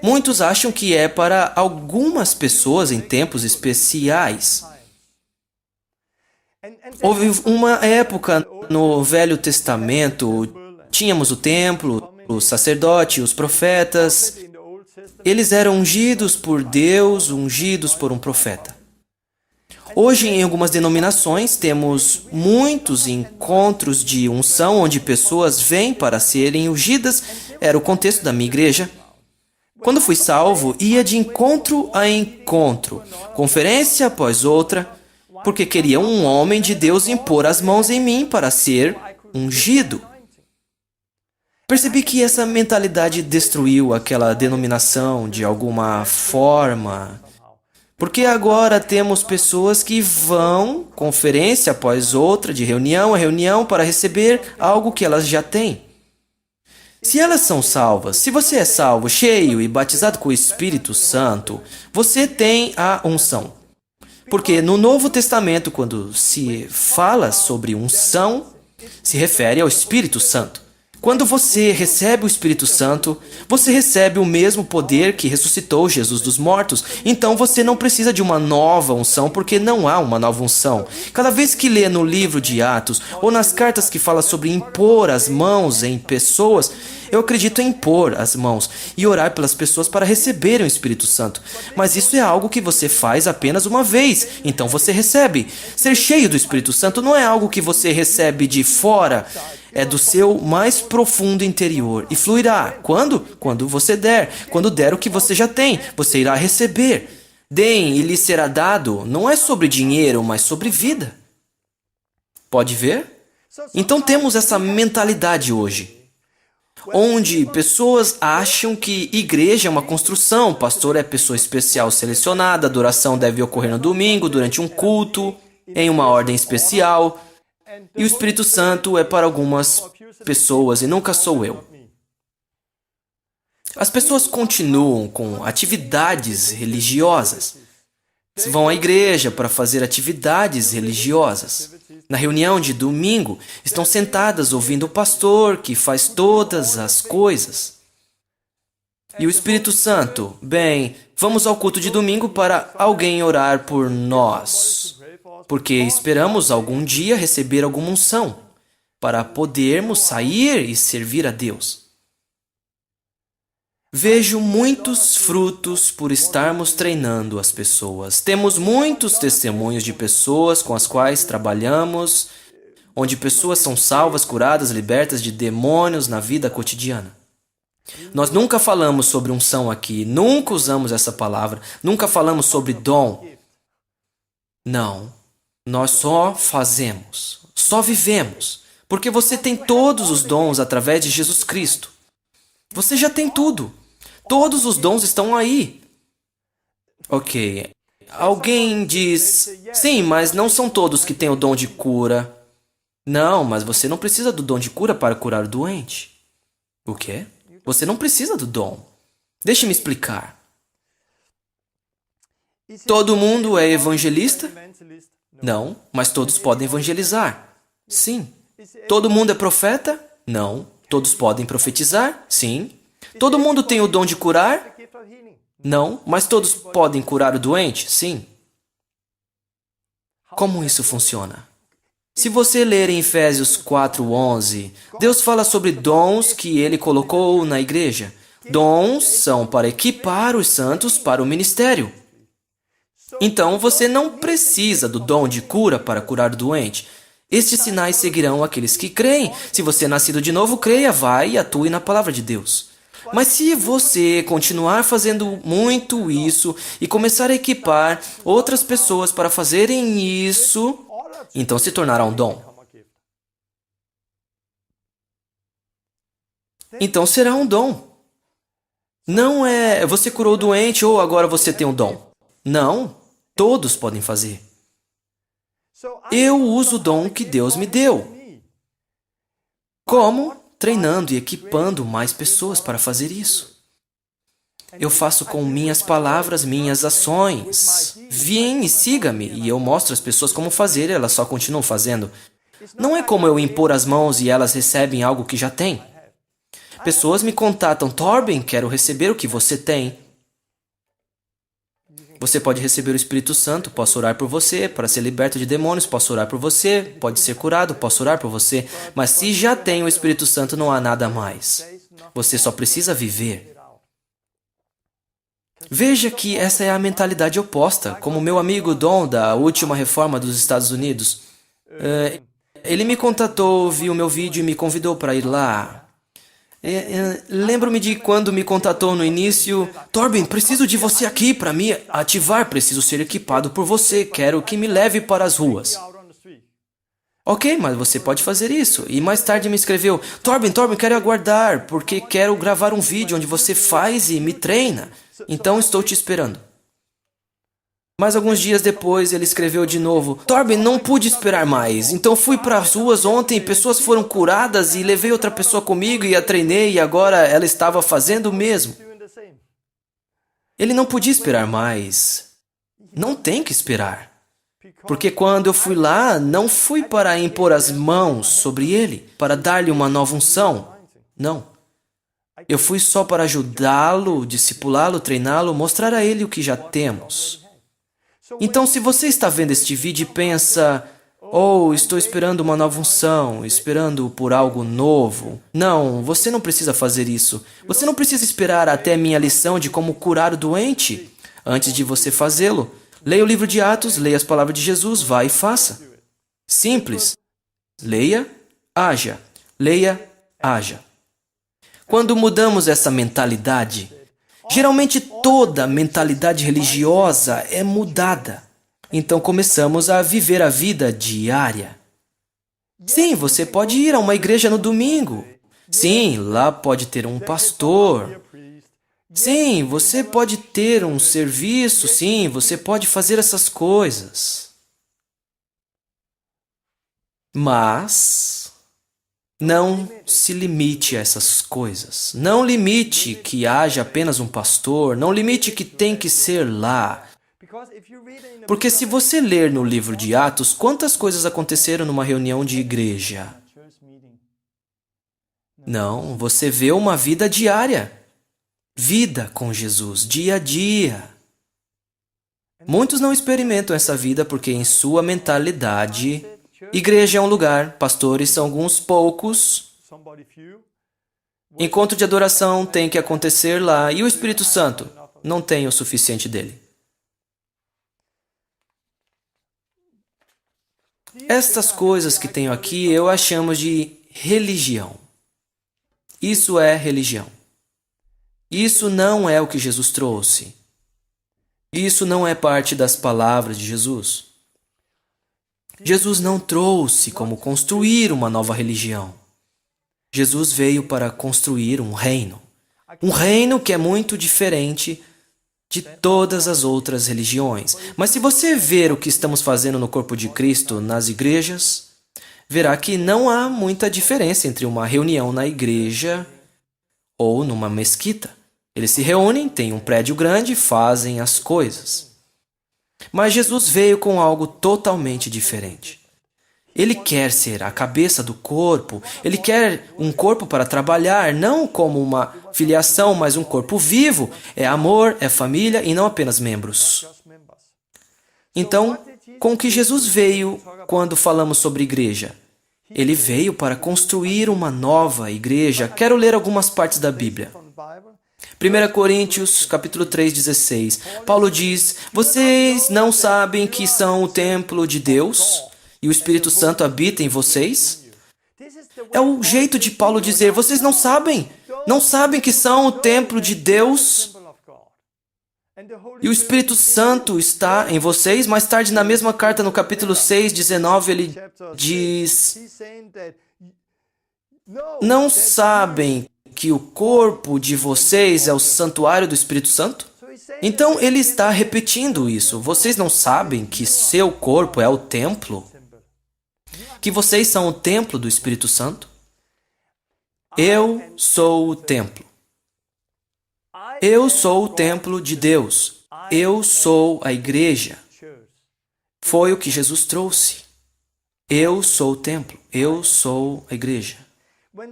Speaker 1: muitos acham que é para algumas pessoas em tempos especiais. Houve uma época no Velho Testamento, Tínhamos o templo, o sacerdote, os profetas. Eles eram ungidos por Deus, ungidos por um profeta. Hoje, em algumas denominações, temos muitos encontros de unção onde pessoas vêm para serem ungidas. Era o contexto da minha igreja. Quando fui salvo, ia de encontro a encontro, conferência após outra, porque queria um homem de Deus impor as mãos em mim para ser ungido. Percebi que essa mentalidade destruiu aquela denominação de alguma forma, porque agora temos pessoas que vão, conferência após outra, de reunião a reunião, para receber algo que elas já têm. Se elas são salvas, se você é salvo, cheio e batizado com o Espírito Santo, você tem a unção. Porque no Novo Testamento, quando se fala sobre unção, se refere ao Espírito Santo. Quando você recebe o Espírito Santo, você recebe o mesmo poder que ressuscitou Jesus dos mortos. Então você não precisa de uma nova unção, porque não há uma nova unção. Cada vez que lê no livro de Atos, ou nas cartas que fala sobre impor as mãos em pessoas, eu acredito em impor as mãos e orar pelas pessoas para receberem o Espírito Santo. Mas isso é algo que você faz apenas uma vez, então você recebe. Ser cheio do Espírito Santo não é algo que você recebe de fora, é do seu mais profundo interior e fluirá. Quando? Quando você der. Quando der o que você já tem, você irá receber. Deem e lhe será dado. Não é sobre dinheiro, mas sobre vida. Pode ver? Então temos essa mentalidade hoje, onde pessoas acham que igreja é uma construção, pastor é pessoa especial selecionada, adoração deve ocorrer no domingo, durante um culto, em uma ordem especial, e o Espírito Santo é para algumas pessoas e nunca sou eu. As pessoas continuam com atividades religiosas. Vão à igreja para fazer atividades religiosas. Na reunião de domingo, estão sentadas ouvindo o pastor que faz todas as coisas. E o Espírito Santo, bem, vamos ao culto de domingo para alguém orar por nós, porque esperamos algum dia receber alguma unção, para podermos sair e servir a Deus. Vejo muitos frutos por estarmos treinando as pessoas. Temos muitos testemunhos de pessoas com as quais trabalhamos, onde pessoas são salvas, curadas, libertas de demônios na vida cotidiana. Nós nunca falamos sobre unção aqui, nunca usamos essa palavra, nunca falamos sobre dom. Não, nós só fazemos, só vivemos, porque você tem todos os dons através de Jesus Cristo. Você já tem tudo. Todos os dons estão aí. Ok. Alguém diz, sim, mas não são todos que têm o dom de cura. Não, mas você não precisa do dom de cura para curar o doente. O quê? Você não precisa do dom. Deixe-me explicar. Todo mundo é evangelista? Não, mas todos podem evangelizar. Sim. Todo mundo é profeta? Não. Todos podem profetizar? Sim. Todo mundo tem o dom de curar? Não, mas todos podem curar o doente? Sim. Como isso funciona? Se você ler em Efésios 4:11, Deus fala sobre dons que Ele colocou na igreja. Dons são para equipar os santos para o ministério. Então, você não precisa do dom de cura para curar o doente. Estes sinais seguirão aqueles que creem. Se você é nascido de novo, creia, vai e atue na palavra de Deus. Mas se você continuar fazendo muito isso e começar a equipar outras pessoas para fazerem isso, então se tornará um dom. Então será um dom. Não é você curou o doente ou agora você tem um dom. Não, todos podem fazer. Eu uso o dom que Deus me deu. Como? Treinando e equipando mais pessoas para fazer isso. Eu faço com minhas palavras, minhas ações. Vem e siga-me, e eu mostro às pessoas como fazer, e elas só continuam fazendo. Não é como eu impor as mãos e elas recebem algo que já têm. Pessoas me contatam, Torben, quero receber o que você tem. Você pode receber o Espírito Santo, posso orar por você. Para ser liberto de demônios, posso orar por você. Pode ser curado, posso orar por você. Mas se já tem o Espírito Santo, não há nada mais. Você só precisa viver. Veja que essa é a mentalidade oposta. Como meu amigo Don, da última reforma dos Estados Unidos, ele me contatou, viu meu vídeo e me convidou para ir lá. Lembro-me de quando me contatou no início. Torben, preciso de você aqui para me ativar. Preciso ser equipado por você. Quero que me leve para as ruas. Ok, mas você pode fazer isso. E mais tarde me escreveu: Torben, quero aguardar, porque quero gravar um vídeo onde você faz e me treina. Então estou te esperando. Mas alguns dias depois ele escreveu de novo: Torben, não pude esperar mais. Então fui para as ruas ontem, pessoas foram curadas e levei outra pessoa comigo e a treinei e agora ela estava fazendo o mesmo. Ele não podia esperar mais. Não tem que esperar. Porque quando eu fui lá, não fui para impor as mãos sobre ele, para dar-lhe uma nova unção. Não. Eu fui só para ajudá-lo, discipulá-lo, treiná-lo, mostrar a ele o que já temos. Então, se você está vendo este vídeo e pensa: oh, estou esperando uma nova unção, esperando por algo novo. Não, você não precisa fazer isso. Você não precisa esperar até minha lição de como curar o doente. Antes de você fazê-lo, leia o livro de Atos, leia as palavras de Jesus, vá e faça. Simples. Leia, haja. Leia, haja. Quando mudamos essa mentalidade, geralmente toda mentalidade religiosa é mudada. Então começamos a viver a vida diária. Sim, você pode ir a uma igreja no domingo. Sim, lá pode ter um pastor. Sim, você pode ter um serviço. Sim, você pode fazer essas coisas. Mas não se limite a essas coisas. Não limite que haja apenas um pastor. Não limite que tem que ser lá. Porque se você ler no livro de Atos, quantas coisas aconteceram numa reunião de igreja? Não, você vê uma vida diária. Vida com Jesus, dia a dia. Muitos não experimentam essa vida porque em sua mentalidade, igreja é um lugar, pastores são alguns poucos. Encontro de adoração tem que acontecer lá e o Espírito Santo não tem o suficiente dele. Estas coisas que tenho aqui eu as chamo de religião. Isso é religião. Isso não é o que Jesus trouxe. Isso não é parte das palavras de Jesus. Jesus não trouxe como construir uma nova religião. Jesus veio para construir um reino. Um reino que é muito diferente de todas as outras religiões. Mas se você ver o que estamos fazendo no corpo de Cristo nas igrejas, verá que não há muita diferença entre uma reunião na igreja ou numa mesquita. Eles se reúnem, têm um prédio grande e fazem as coisas. Mas Jesus veio com algo totalmente diferente. Ele quer ser a cabeça do corpo. Ele quer um corpo para trabalhar, não como uma filiação, mas um corpo vivo. É amor, é família e não apenas membros. Então, com o que Jesus veio quando falamos sobre igreja? Ele veio para construir uma nova igreja. Quero ler algumas partes da Bíblia. 1 Coríntios, capítulo 3, 16. Paulo diz: vocês não sabem que são o templo de Deus e o Espírito Santo habita em vocês? É o jeito de Paulo dizer: vocês não sabem? Não sabem que são o templo de Deus e o Espírito Santo está em vocês? Mais tarde, na mesma carta, no capítulo 6, 19, ele diz: não sabem que o corpo de vocês é o santuário do Espírito Santo? Então, ele está repetindo isso. Vocês não sabem que seu corpo é o templo? Que vocês são o templo do Espírito Santo? Eu sou o templo. Eu sou o templo de Deus. Eu sou a igreja. Foi o que Jesus trouxe. Eu sou o templo. Eu sou a igreja.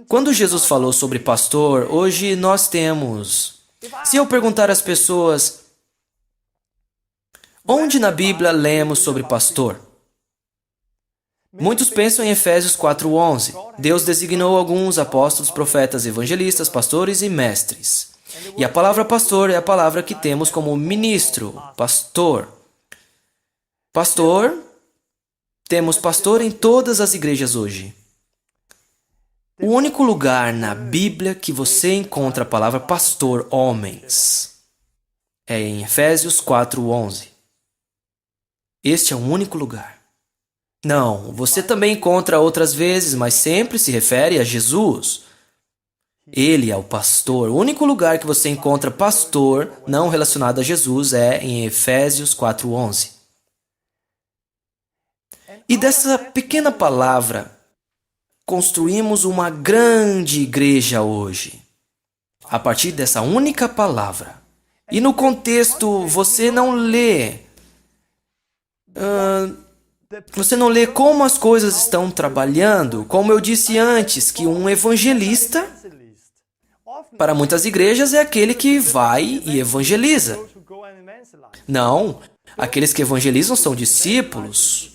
Speaker 1: Quando Jesus falou sobre pastor, hoje nós temos... Se eu perguntar às pessoas, Onde na Bíblia lemos sobre pastor? Muitos pensam em Efésios 4:11. Deus designou alguns apóstolos, profetas, evangelistas, pastores e mestres. E a palavra pastor é a palavra que temos como ministro, pastor. Pastor, temos pastor em todas as igrejas hoje. O único lugar na Bíblia que você encontra a palavra pastor, homens, é em Efésios 4:11. Este é o único lugar. Não, você também encontra outras vezes, mas sempre se refere a Jesus. Ele é o pastor. O único lugar que você encontra pastor não relacionado a Jesus é em Efésios 4:11. E dessa pequena palavra, construímos uma grande igreja hoje. A partir dessa única palavra. E no contexto, você não lê como as coisas estão trabalhando. Como eu disse antes, que um evangelista, para muitas igrejas, é aquele que vai e evangeliza. Não, aqueles que evangelizam são discípulos.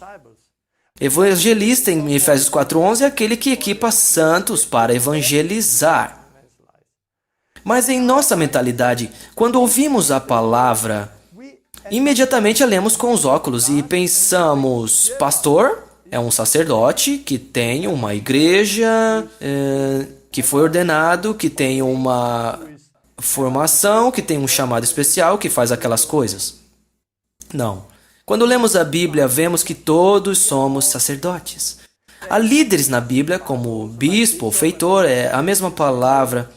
Speaker 1: Evangelista em Efésios 4:11 é aquele que equipa santos para evangelizar. Mas em nossa mentalidade, quando ouvimos a palavra, imediatamente a lemos com os óculos e pensamos, pastor é um sacerdote que tem uma igreja, que foi ordenado, que tem uma formação, que tem um chamado especial, que faz aquelas coisas. Não. Quando lemos a Bíblia, vemos que todos somos sacerdotes. Há líderes na Bíblia, como bispo ou feitor, é a mesma palavra.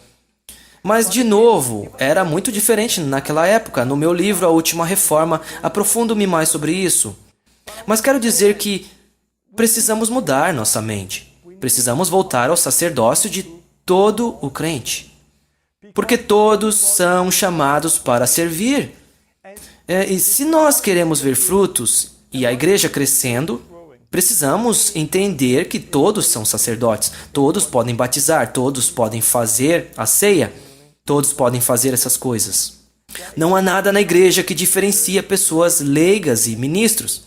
Speaker 1: Mas, de novo, era muito diferente naquela época. No meu livro, A Última Reforma, aprofundo-me mais sobre isso. Mas quero dizer que precisamos mudar nossa mente. Precisamos voltar ao sacerdócio de todo o crente. Porque todos são chamados para servir. E se nós queremos ver frutos e a igreja crescendo, precisamos entender que todos são sacerdotes. Todos podem batizar, todos podem fazer a ceia, todos podem fazer essas coisas. Não há nada na igreja que diferencia pessoas leigas e ministros.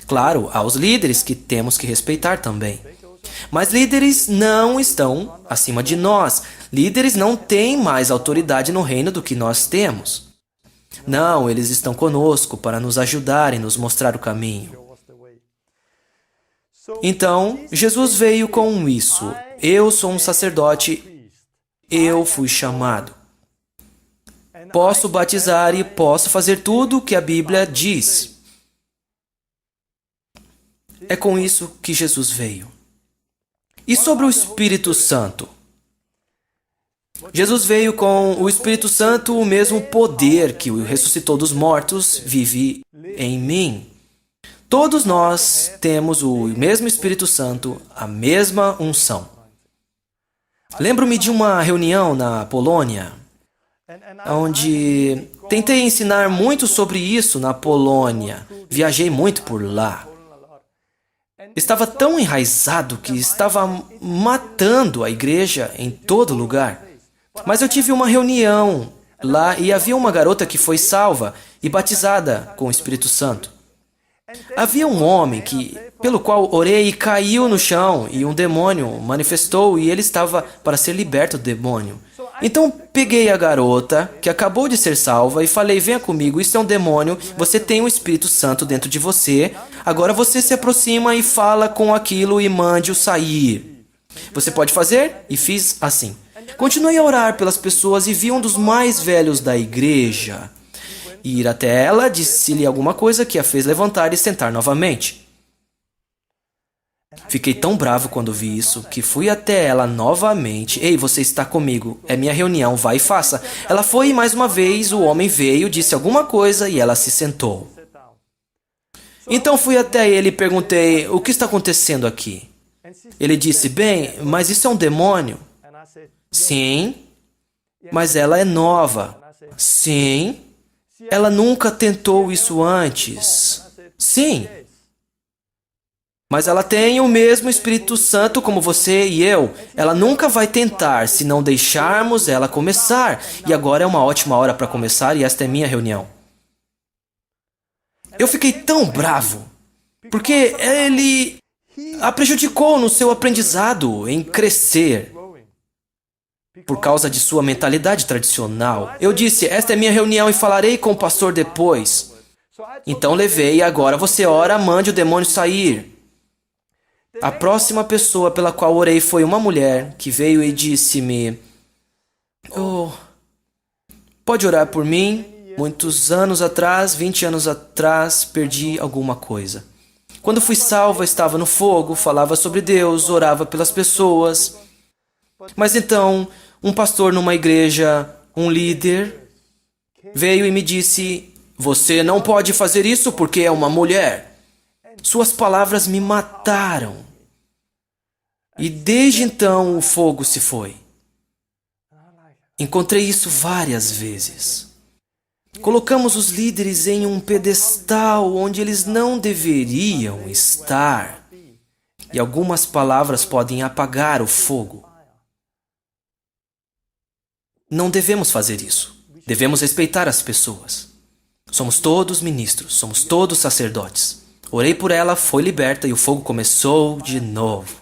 Speaker 1: Claro, há os líderes que temos que respeitar também. Mas líderes não estão acima de nós. Líderes não têm mais autoridade no reino do que nós temos. Não, eles estão conosco para nos ajudar e nos mostrar o caminho. Então, Jesus veio com isso. Eu sou um sacerdote, eu fui chamado. Posso batizar e posso fazer tudo o que a Bíblia diz. É com isso que Jesus veio. E sobre o Espírito Santo? Jesus veio com o Espírito Santo, o mesmo poder que o ressuscitou dos mortos vive em mim. Todos nós temos o mesmo Espírito Santo, a mesma unção. Lembro-me de uma reunião na Polônia, onde tentei ensinar muito sobre isso na Polônia. Viajei muito por lá. Estava tão enraizado que estava matando a igreja em todo lugar. Mas eu tive uma reunião lá e havia uma garota que foi salva e batizada com o Espírito Santo. Havia um homem pelo qual orei e caiu no chão e um demônio manifestou e ele estava para ser liberto do demônio. Então peguei a garota que acabou de ser salva e falei, venha comigo, isso é um demônio, você tem o Espírito Santo dentro de você, agora você se aproxima e fala com aquilo e mande-o sair. Você pode fazer? E fiz assim. Continuei a orar pelas pessoas e vi um dos mais velhos da igreja ir até ela, disse-lhe alguma coisa que a fez levantar e sentar novamente. Fiquei tão bravo quando vi isso, que fui até ela novamente. Ei, você está comigo, é minha reunião, vai e faça. Ela foi e mais uma vez o homem veio, disse alguma coisa e ela se sentou. Então fui até ele e perguntei, o que está acontecendo aqui? Ele disse, bem, mas isso é um demônio? Sim, mas ela é nova. Sim, ela nunca tentou isso antes. Sim, mas ela tem o mesmo Espírito Santo como você e eu. Ela nunca vai tentar se não deixarmos ela começar. E agora é uma ótima hora para começar e esta é minha reunião. Eu fiquei tão bravo, porque ele a prejudicou no seu aprendizado em crescer por causa de sua mentalidade tradicional. Eu disse, esta é minha reunião e falarei com o pastor depois. Então levei e agora você ora, mande o demônio sair. A próxima pessoa pela qual orei foi uma mulher que veio e disse-me, oh, pode orar por mim? Muitos anos atrás, 20 anos atrás, perdi alguma coisa. Quando fui salva, estava no fogo, falava sobre Deus, orava pelas pessoas. Mas então, um pastor numa igreja, um líder, veio e me disse, você não pode fazer isso porque é uma mulher. Suas palavras me mataram. E desde então o fogo se foi. Encontrei isso várias vezes. Colocamos os líderes em um pedestal onde eles não deveriam estar. E algumas palavras podem apagar o fogo. Não devemos fazer isso. Devemos respeitar as pessoas. Somos todos ministros, somos todos sacerdotes. Orei por ela, foi liberta e o fogo começou de novo.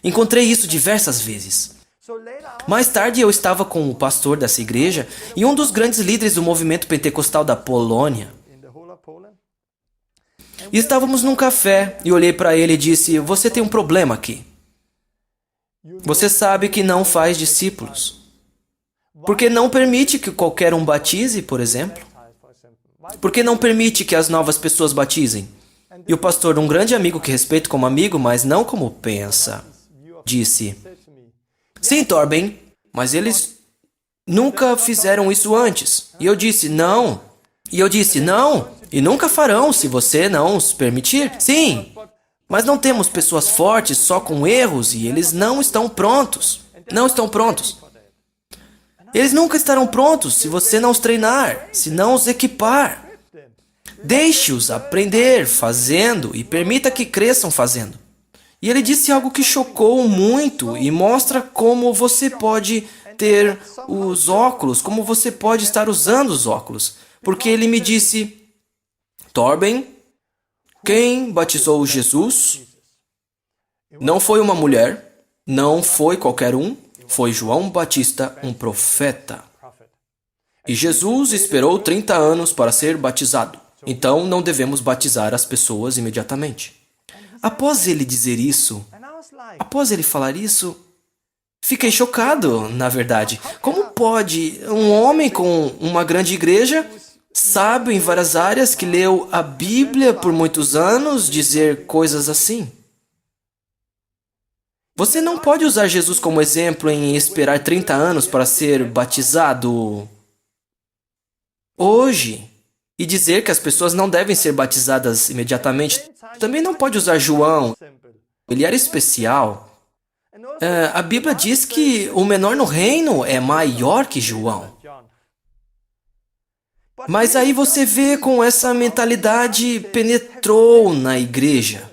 Speaker 1: Encontrei isso diversas vezes. Mais tarde eu estava com o pastor dessa igreja e um dos grandes líderes do movimento pentecostal da Polônia. E estávamos num café e olhei para ele e disse, você tem um problema aqui. Você sabe que não faz discípulos. Porque não permite que qualquer um batize, por exemplo? Porque não permite que as novas pessoas batizem? E o pastor, um grande amigo que respeito como amigo, mas não como pensa, disse, sim, Torben, mas eles nunca fizeram isso antes. E eu disse, não. E eu disse, não. E nunca farão se você não os permitir. Sim, mas não temos pessoas fortes só com erros e eles não estão prontos. Não estão prontos. Eles nunca estarão prontos se você não os treinar, se não os equipar. Deixe-os aprender fazendo e permita que cresçam fazendo. E ele disse algo que chocou muito e mostra como você pode ter os óculos, como você pode estar usando os óculos. Porque ele me disse, Torben, quem batizou Jesus não foi uma mulher, não foi qualquer um, foi João Batista, um profeta. E Jesus esperou 30 anos para ser batizado. Então não devemos batizar as pessoas imediatamente. Após ele dizer isso, após ele falar isso, fiquei chocado, na verdade. Como pode um homem com uma grande igreja, sábio em várias áreas, que leu a Bíblia por muitos anos, dizer coisas assim? Você não pode usar Jesus como exemplo em esperar 30 anos para ser batizado hoje e dizer que as pessoas não devem ser batizadas imediatamente. Também não pode usar João. Ele era especial. A Bíblia diz que o menor no reino é maior que João. Mas aí você vê como essa mentalidade penetrou na igreja.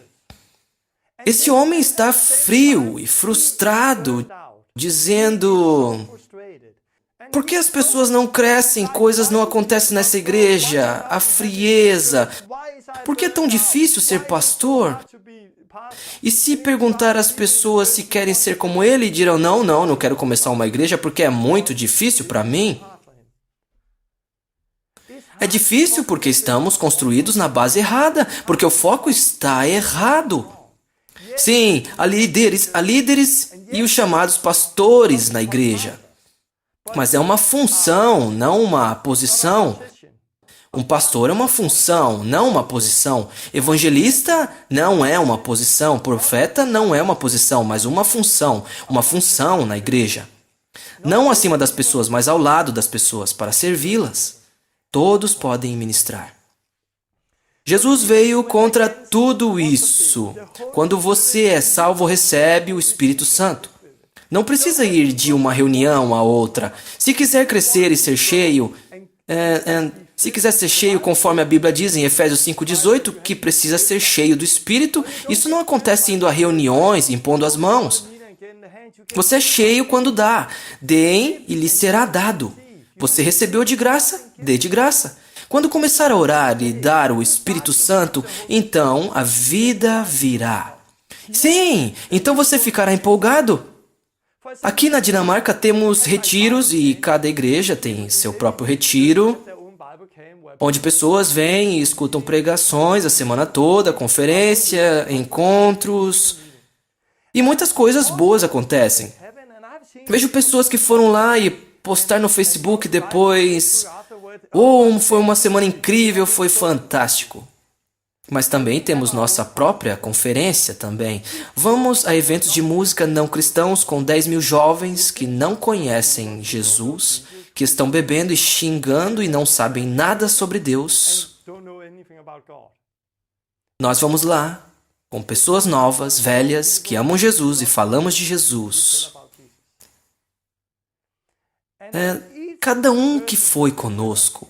Speaker 1: Esse homem está frio e frustrado, dizendo, por que as pessoas não crescem, coisas não acontecem nessa igreja, a frieza, por que é tão difícil ser pastor? E se perguntar às pessoas se querem ser como ele, dirão, não quero começar uma igreja porque é muito difícil para mim. É difícil porque estamos construídos na base errada, porque o foco está errado. Sim, há líderes e os chamados pastores na igreja. Mas é uma função, não uma posição. Um pastor é uma função, não uma posição. Evangelista não é uma posição. Profeta não é uma posição, mas uma função na igreja. Não acima das pessoas, mas ao lado das pessoas, para servi-las. Todos podem ministrar. Jesus veio contra tudo isso. Quando você é salvo, recebe o Espírito Santo. Não precisa ir de uma reunião a outra. Se quiser crescer e ser cheio, se quiser ser cheio, conforme a Bíblia diz em Efésios 5,18, que precisa ser cheio do Espírito, isso não acontece indo a reuniões, impondo as mãos. Você é cheio quando dá. Deem e lhe será dado. Você recebeu de graça, dê de graça. Quando começar a orar e dar o Espírito Santo, então a vida virá. Sim, então você ficará empolgado. Aqui na Dinamarca temos retiros e cada igreja tem seu próprio retiro, onde pessoas vêm e escutam pregações a semana toda, conferência, encontros, e muitas coisas boas acontecem. Vejo pessoas que foram lá e postar no Facebook depois: "Oh, foi uma semana incrível, foi fantástico." Mas também temos nossa própria conferência também. Vamos a eventos de música não cristãos com 10.000 jovens que não conhecem Jesus, que estão bebendo e xingando e não sabem nada sobre Deus. Nós vamos lá, com pessoas novas, velhas, que amam Jesus e falamos de Jesus. Cada um que foi conosco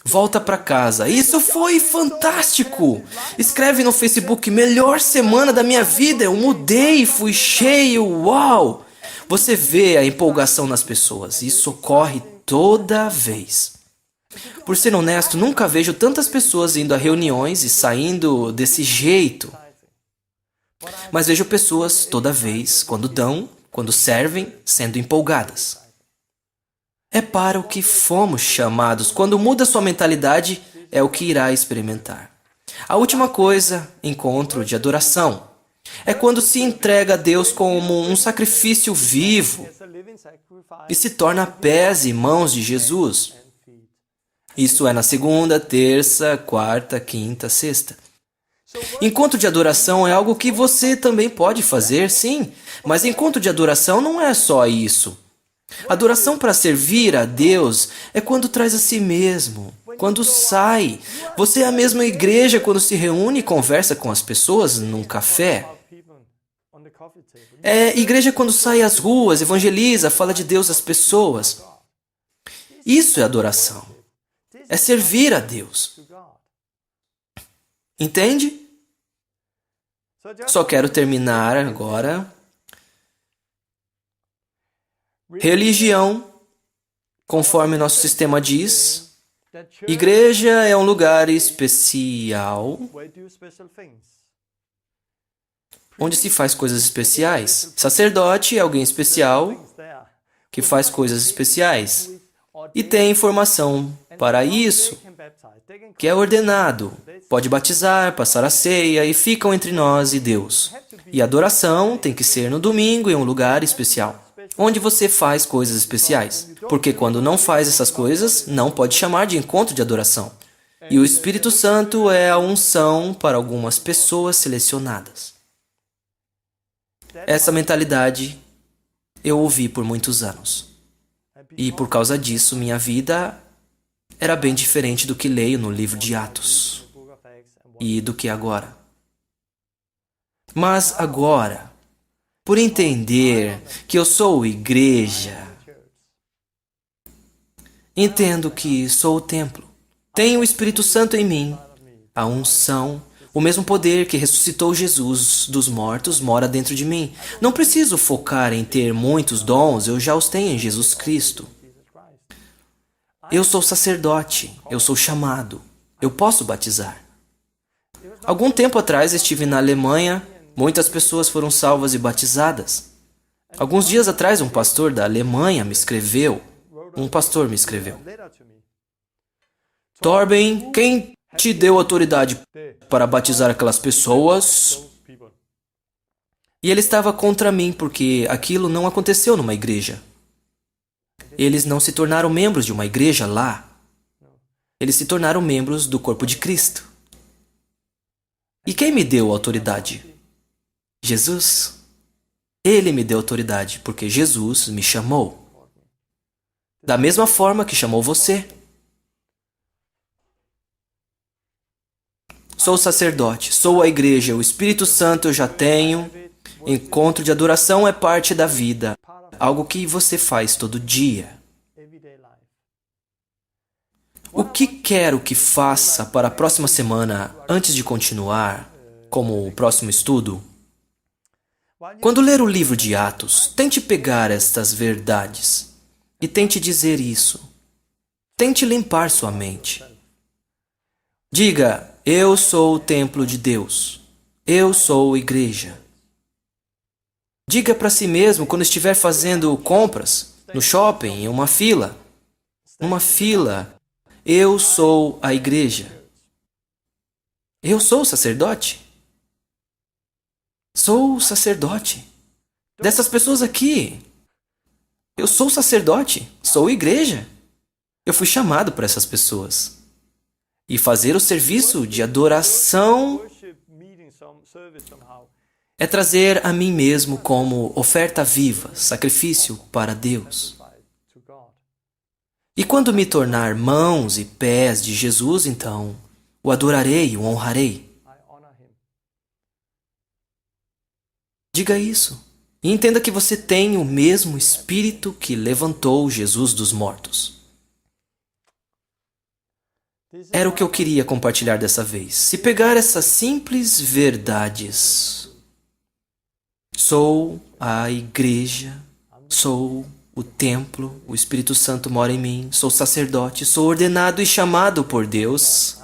Speaker 1: volta para casa. Isso foi fantástico! Escreve no Facebook: melhor semana da minha vida, eu mudei, fui cheio, uau! Você vê a empolgação nas pessoas. Isso ocorre toda vez. Por ser honesto, nunca vejo tantas pessoas indo a reuniões e saindo desse jeito. Mas vejo pessoas toda vez, quando dão, quando servem, sendo empolgadas. É para o que fomos chamados. Quando muda sua mentalidade, é o que irá experimentar. A última coisa, encontro de adoração. É quando se entrega a Deus como um sacrifício vivo e se torna pés e mãos de Jesus. Isso é na segunda, terça, quarta, quinta, sexta. Encontro de adoração é algo que você também pode fazer, sim. Mas encontro de adoração não é só isso. Adoração para servir a Deus é quando traz a si mesmo, quando sai. Você é a mesma igreja quando se reúne e conversa com as pessoas num café. É igreja quando sai às ruas, evangeliza, fala de Deus às pessoas. Isso é adoração. É servir a Deus. Entende? Só quero terminar agora. Religião, conforme nosso sistema diz, igreja é um lugar especial onde se faz coisas especiais. Sacerdote é alguém especial que faz coisas especiais e tem informação para isso, que é ordenado, pode batizar, passar a ceia e ficam entre nós e Deus. E adoração tem que ser no domingo em um lugar especial, onde você faz coisas especiais. Porque quando não faz essas coisas, não pode chamar de encontro de adoração. E o Espírito Santo é a unção para algumas pessoas selecionadas. Essa mentalidade eu ouvi por muitos anos. E por causa disso, minha vida era bem diferente do que leio no livro de Atos e do que agora. Mas agora, por entender que eu sou igreja, entendo que sou o templo. Tenho o Espírito Santo em mim, a unção, o mesmo poder que ressuscitou Jesus dos mortos mora dentro de mim. Não preciso focar em ter muitos dons, eu já os tenho em Jesus Cristo. Eu sou sacerdote, eu sou chamado, eu posso batizar. Algum tempo atrás estive na Alemanha, muitas pessoas foram salvas e batizadas. Alguns dias atrás um pastor da Alemanha me escreveu, Torben, quem te deu autoridade para batizar aquelas pessoas? E ele estava contra mim porque aquilo não aconteceu numa igreja. Eles não se tornaram membros de uma igreja lá. Eles se tornaram membros do corpo de Cristo. E quem me deu autoridade? Jesus. Ele me deu autoridade porque Jesus me chamou. Da mesma forma que chamou você. Sou sacerdote, sou a igreja, o Espírito Santo eu já tenho. Encontro de adoração é parte da vida, algo que você faz todo dia. O que quero que faça para a próxima semana, antes de continuar, como o próximo estudo? Quando ler o livro de Atos, tente pegar estas verdades e tente dizer isso Tente limpar sua mente. Diga: eu sou o templo de Deus. Eu sou igreja. Diga para si mesmo quando estiver fazendo compras, no shopping, em uma fila. Numa fila, eu sou a igreja. Eu sou o sacerdote. Sou o sacerdote. Dessas pessoas aqui. Eu sou o sacerdote. Sou a igreja. Eu fui chamado por essas pessoas. E fazer o serviço de adoração é trazer a mim mesmo como oferta viva, sacrifício para Deus. E quando me tornar mãos e pés de Jesus, então, o adorarei, o honrarei. Diga isso. E entenda que você tem o mesmo Espírito que levantou Jesus dos mortos. Era o que eu queria compartilhar dessa vez. Se pegar essas simples verdades, sou a igreja, sou o templo, o Espírito Santo mora em mim, sou sacerdote, sou ordenado e chamado por Deus.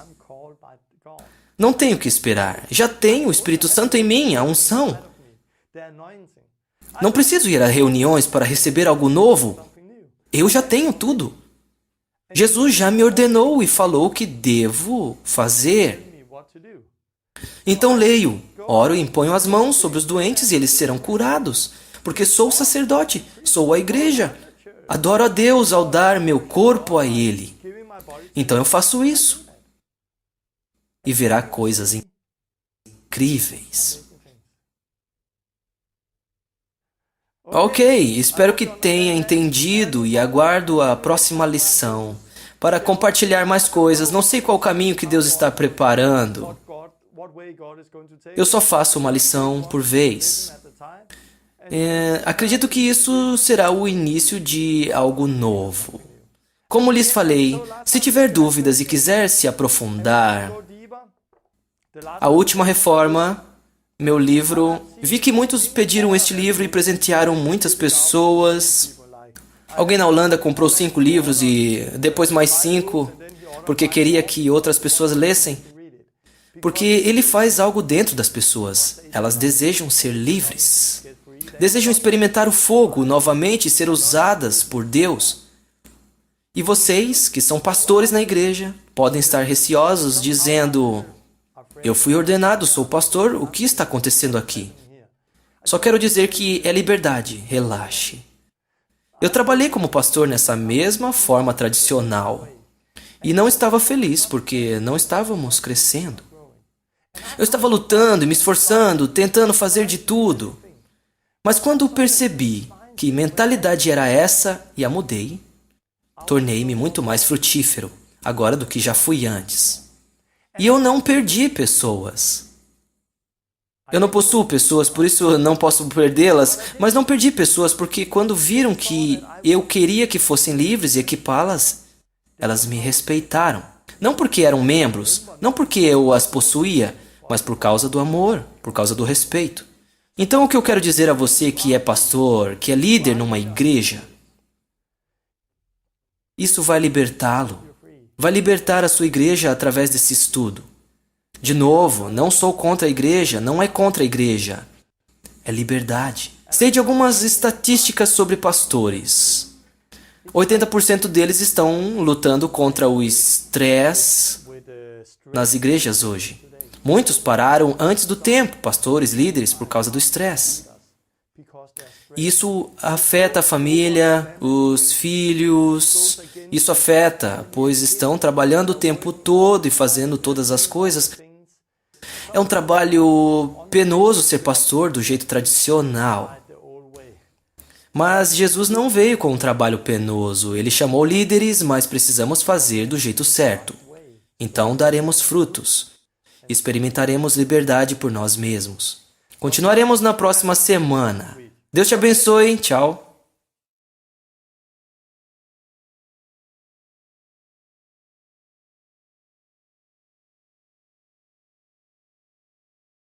Speaker 1: Não tenho que esperar, já tenho o Espírito Santo em mim, a unção. Não preciso ir a reuniões para receber algo novo. Eu já tenho tudo. Jesus já me ordenou e falou o que devo fazer. Então leio, oro e imponho as mãos sobre os doentes e eles serão curados, porque sou o sacerdote, sou a igreja. Adoro a Deus ao dar meu corpo a Ele. Então eu faço isso. E verá coisas incríveis. Ok, espero que tenha entendido e aguardo a próxima lição para compartilhar mais coisas. Não sei qual caminho que Deus está preparando. Eu só faço uma lição por vez. Acredito que isso será o início de algo novo. Como lhes falei, se tiver dúvidas e quiser se aprofundar, a última reforma, meu livro, vi que muitos pediram este livro e presentearam muitas pessoas. Alguém na Holanda comprou 5 livros e depois mais 5, porque queria que outras pessoas lessem. Porque ele faz algo dentro das pessoas. Elas desejam ser livres. Desejam experimentar o fogo novamente e ser usadas por Deus. E vocês, que são pastores na igreja, podem estar receosos dizendo: eu fui ordenado, sou pastor, o que está acontecendo aqui? Só quero dizer que é liberdade, relaxe. Eu trabalhei como pastor nessa mesma forma tradicional e não estava feliz porque não estávamos crescendo. Eu estava lutando e me esforçando, tentando fazer de tudo. Mas quando percebi que mentalidade era essa e a mudei, tornei-me muito mais frutífero agora do que já fui antes. E eu não perdi pessoas. Eu não possuo pessoas, por isso eu não posso perdê-las, mas não perdi pessoas porque quando viram que eu queria que fossem livres e equipá-las, elas me respeitaram. Não porque eram membros, não porque eu as possuía, mas por causa do amor, por causa do respeito. Então o que eu quero dizer a você que é pastor, que é líder numa igreja, isso vai libertá-lo. Vai libertar a sua igreja através desse estudo. De novo, não sou contra a igreja, não é contra a igreja. É liberdade. Sei de algumas estatísticas sobre pastores. 80% deles estão lutando contra o estresse nas igrejas hoje. Muitos pararam antes do tempo, pastores, líderes, por causa do estresse. Isso afeta a família, os filhos. Isso afeta, pois estão trabalhando o tempo todo e fazendo todas as coisas. É um trabalho penoso ser pastor do jeito tradicional. Mas Jesus não veio com um trabalho penoso. Ele chamou líderes, mas precisamos fazer do jeito certo. Então daremos frutos. Experimentaremos liberdade por nós mesmos. Continuaremos na próxima semana. Deus te abençoe. Tchau.